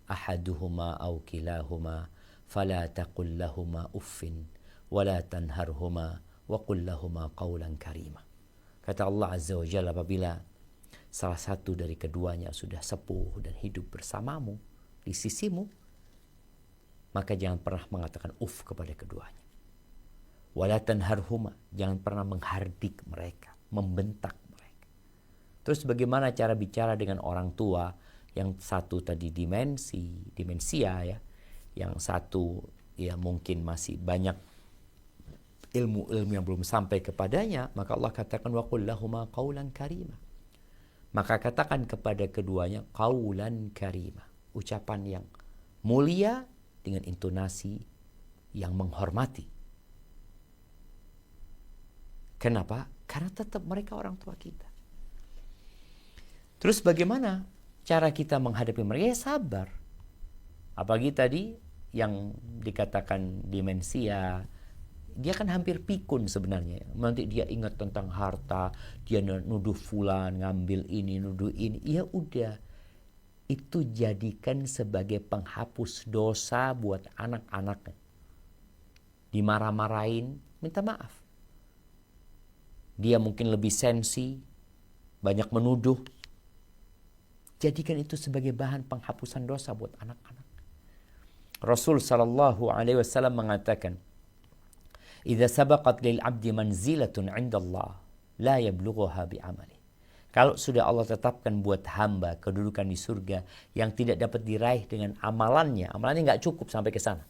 ahaduhuma aw kilahuma fala taqul lahumā uffin wa la tanharhuma wa qul lahumā qawlan karīma. Kata Allah Azza wa Jalla, apabila salah satu dari keduanya sudah sepuh dan hidup bersamamu di sisimu, maka jangan pernah mengatakan uff kepada keduanya. Wala tanharhuma, jangan pernah menghardik mereka, membentak mereka. Terus bagaimana cara bicara dengan orang tua yang satu tadi demensia ya, yang satu ya mungkin masih banyak ilmu-ilmu yang belum sampai kepadanya, maka Allah katakan wa qul lahumā qawlan karīma. maka katakan kepada keduanya qaulan karima, ucapan yang mulia dengan intonasi yang menghormati. Kenapa? Karena tetap mereka orang tua kita. Terus bagaimana cara kita menghadapi mereka? Ya sabar. Apalagi tadi yang dikatakan demensia, dia kan hampir pikun sebenarnya. Nanti dia ingat tentang harta, dia nuduh fulan, ngambil ini, nuduh ini. Ya udah, itu jadikan sebagai penghapus dosa buat anak-anaknya. Dimarah-marahin, minta maaf. Dia mungkin lebih sensi, banyak menuduh. Jadikan itu sebagai bahan penghapusan dosa buat anak-anak. Rasul sallallahu alaihi wasallam mengatakan, "Idza sabaqat lil 'abdi manzilatun 'inda Allah, la yablughuha bi'amali." Kalau sudah Allah tetapkan buat hamba kedudukan di surga yang tidak dapat diraih dengan amalannya nggak cukup sampai ke sana.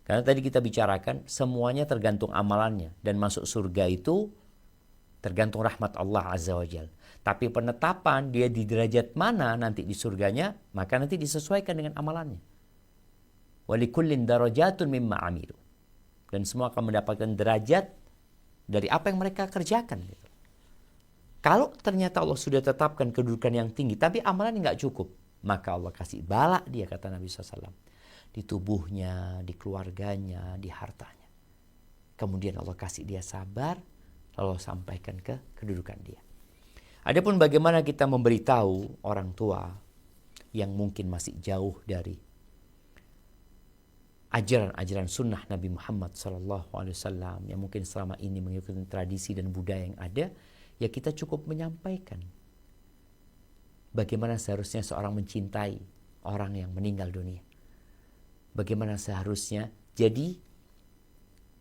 Karena tadi kita bicarakan semuanya tergantung amalannya, dan masuk surga itu tergantung rahmat Allah Azza wa Jalla. Tapi penetapan dia di derajat mana nanti di surganya, maka nanti disesuaikan dengan amalannya. Walikullin darajatun mimma amilu. Dan semua akan mendapatkan derajat dari apa yang mereka kerjakan. Gitu. Kalau ternyata Allah sudah tetapkan kedudukan yang tinggi, tapi amalan nggak cukup, maka Allah kasih bala dia, kata Nabi SAW. Di tubuhnya, di keluarganya, di hartanya. Kemudian Allah kasih dia sabar, lalu sampaikan ke kedudukan dia. Adapun bagaimana kita memberitahu orang tua yang mungkin masih jauh dari ajaran-ajaran sunnah Nabi Muhammad SAW, yang mungkin selama ini mengikuti tradisi dan budaya yang ada, ya kita cukup menyampaikan bagaimana seharusnya seorang mencintai orang yang meninggal dunia. Bagaimana seharusnya. Jadi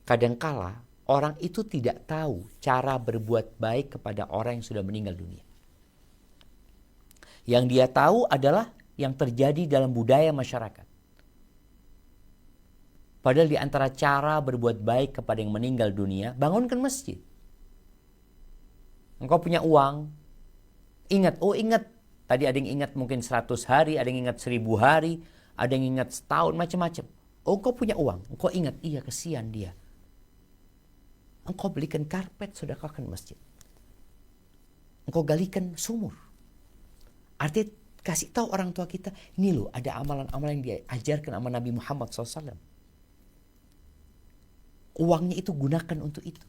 kadangkala orang itu tidak tahu cara berbuat baik kepada orang yang sudah meninggal dunia. Yang dia tahu adalah yang terjadi dalam budaya masyarakat. Padahal di antara cara berbuat baik kepada yang meninggal dunia, bangunkan masjid. Engkau punya uang, ingat, tadi ada yang ingat mungkin 100 hari, ada yang ingat 1000 hari, ada yang ingat setahun, macam-macam. Oh, engkau punya uang, engkau ingat, iya kesian dia. Engkau belikan karpet, sedekahkan masjid. Engkau galikan sumur. Artinya kasih tahu orang tua kita, ini loh ada amalan-amalan yang diajarkan sama Nabi Muhammad SAW. Uangnya itu gunakan untuk itu.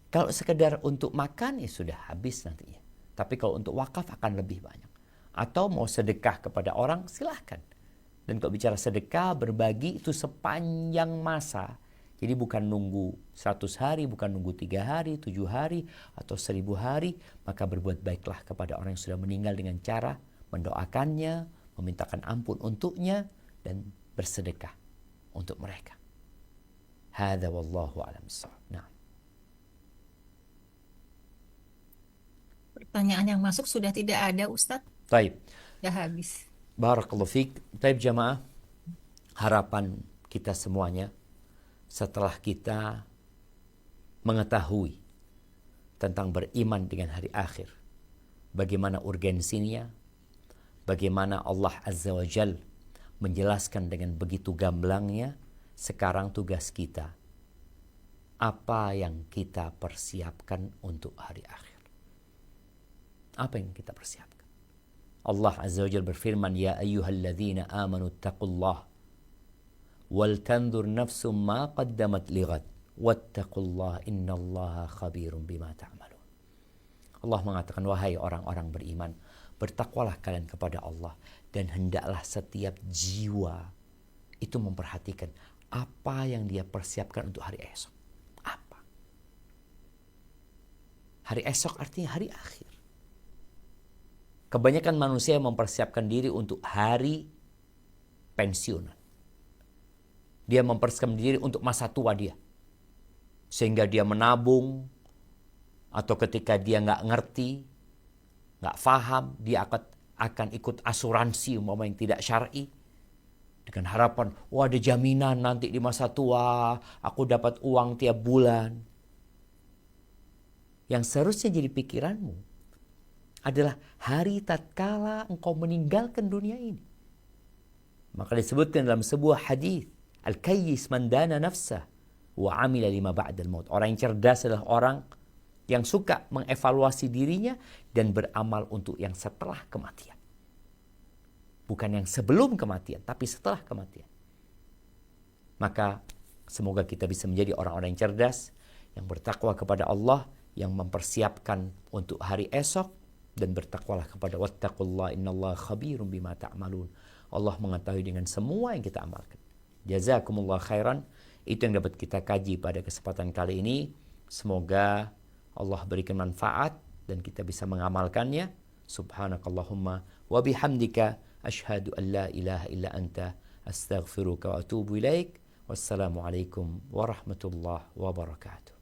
Kalau sekedar untuk makan ya sudah habis nantinya. Tapi kalau untuk wakaf akan lebih banyak. Atau mau sedekah kepada orang silahkan. Dan kalau bicara sedekah, berbagi itu sepanjang masa. Jadi bukan nunggu 100 hari, bukan nunggu 3 hari, 7 hari, atau 1000 hari. Maka berbuat baiklah kepada orang yang sudah meninggal dengan cara mendoakannya, memintakan ampun untuknya, dan bersedekah untuk mereka. Hadza wallahu a'lam bissawab. Nah. Pertanyaan yang masuk sudah tidak ada, Ustadz. Baik. Sudah habis. Barakallahu fiik. Baik jamaah, harapan kita semuanya setelah kita mengetahui tentang beriman dengan hari akhir, bagaimana urgensinya, bagaimana Allah Azza wa Jal menjelaskan dengan begitu gamblangnya, sekarang tugas kita, apa yang kita persiapkan untuk hari akhir. Apa yang kita persiapkan? Allah Azza wa Jalla berfirman, Ya ayyuhalladzina amanu taqullah wal tandur nafsum ma qaddamat lighad wattaqullah innallaha khabirum bima ta'malun. Allah mengatakan, wahai orang-orang beriman, bertakwalah kalian kepada Allah, dan hendaklah setiap jiwa itu memperhatikan apa yang dia persiapkan untuk hari esok. Apa? Hari esok artinya hari akhir. Kebanyakan manusia mempersiapkan diri untuk hari pensiunan. Dia mempersiapkan diri untuk masa tua dia. Sehingga dia menabung, atau ketika dia nggak ngerti, nggak paham, dia akan ikut asuransi umpama yang tidak syar'i. Dengan harapan, ada jaminan nanti di masa tua, aku dapat uang tiap bulan. Yang seharusnya jadi pikiranmu adalah hari tatkala engkau meninggalkan dunia ini. Maka disebutkan dalam sebuah hadis, al-kayyis man dana nafsah wa amila lima ba'dal maut. Orang yang cerdas adalah orang yang suka mengevaluasi dirinya dan beramal untuk yang setelah kematian. Bukan yang sebelum kematian, tapi setelah kematian. Maka semoga kita bisa menjadi orang-orang yang cerdas, yang bertakwa kepada Allah, yang mempersiapkan untuk hari esok, dan bertakwalah kepada wattaqullaha innallaha khabirum bima ta'malun. Allah mengetahui dengan semua yang kita amalkan. Jazakumullah khairan. Itu yang dapat kita kaji pada kesempatan kali ini. Semoga Allah berikan manfaat dan kita bisa mengamalkannya. Subhanakallahumma wa bihamdika asyhadu an la ilaha illa anta astaghfiruka wa atubu ilaik. Wassalamualaikum warahmatullahi wabarakatuh.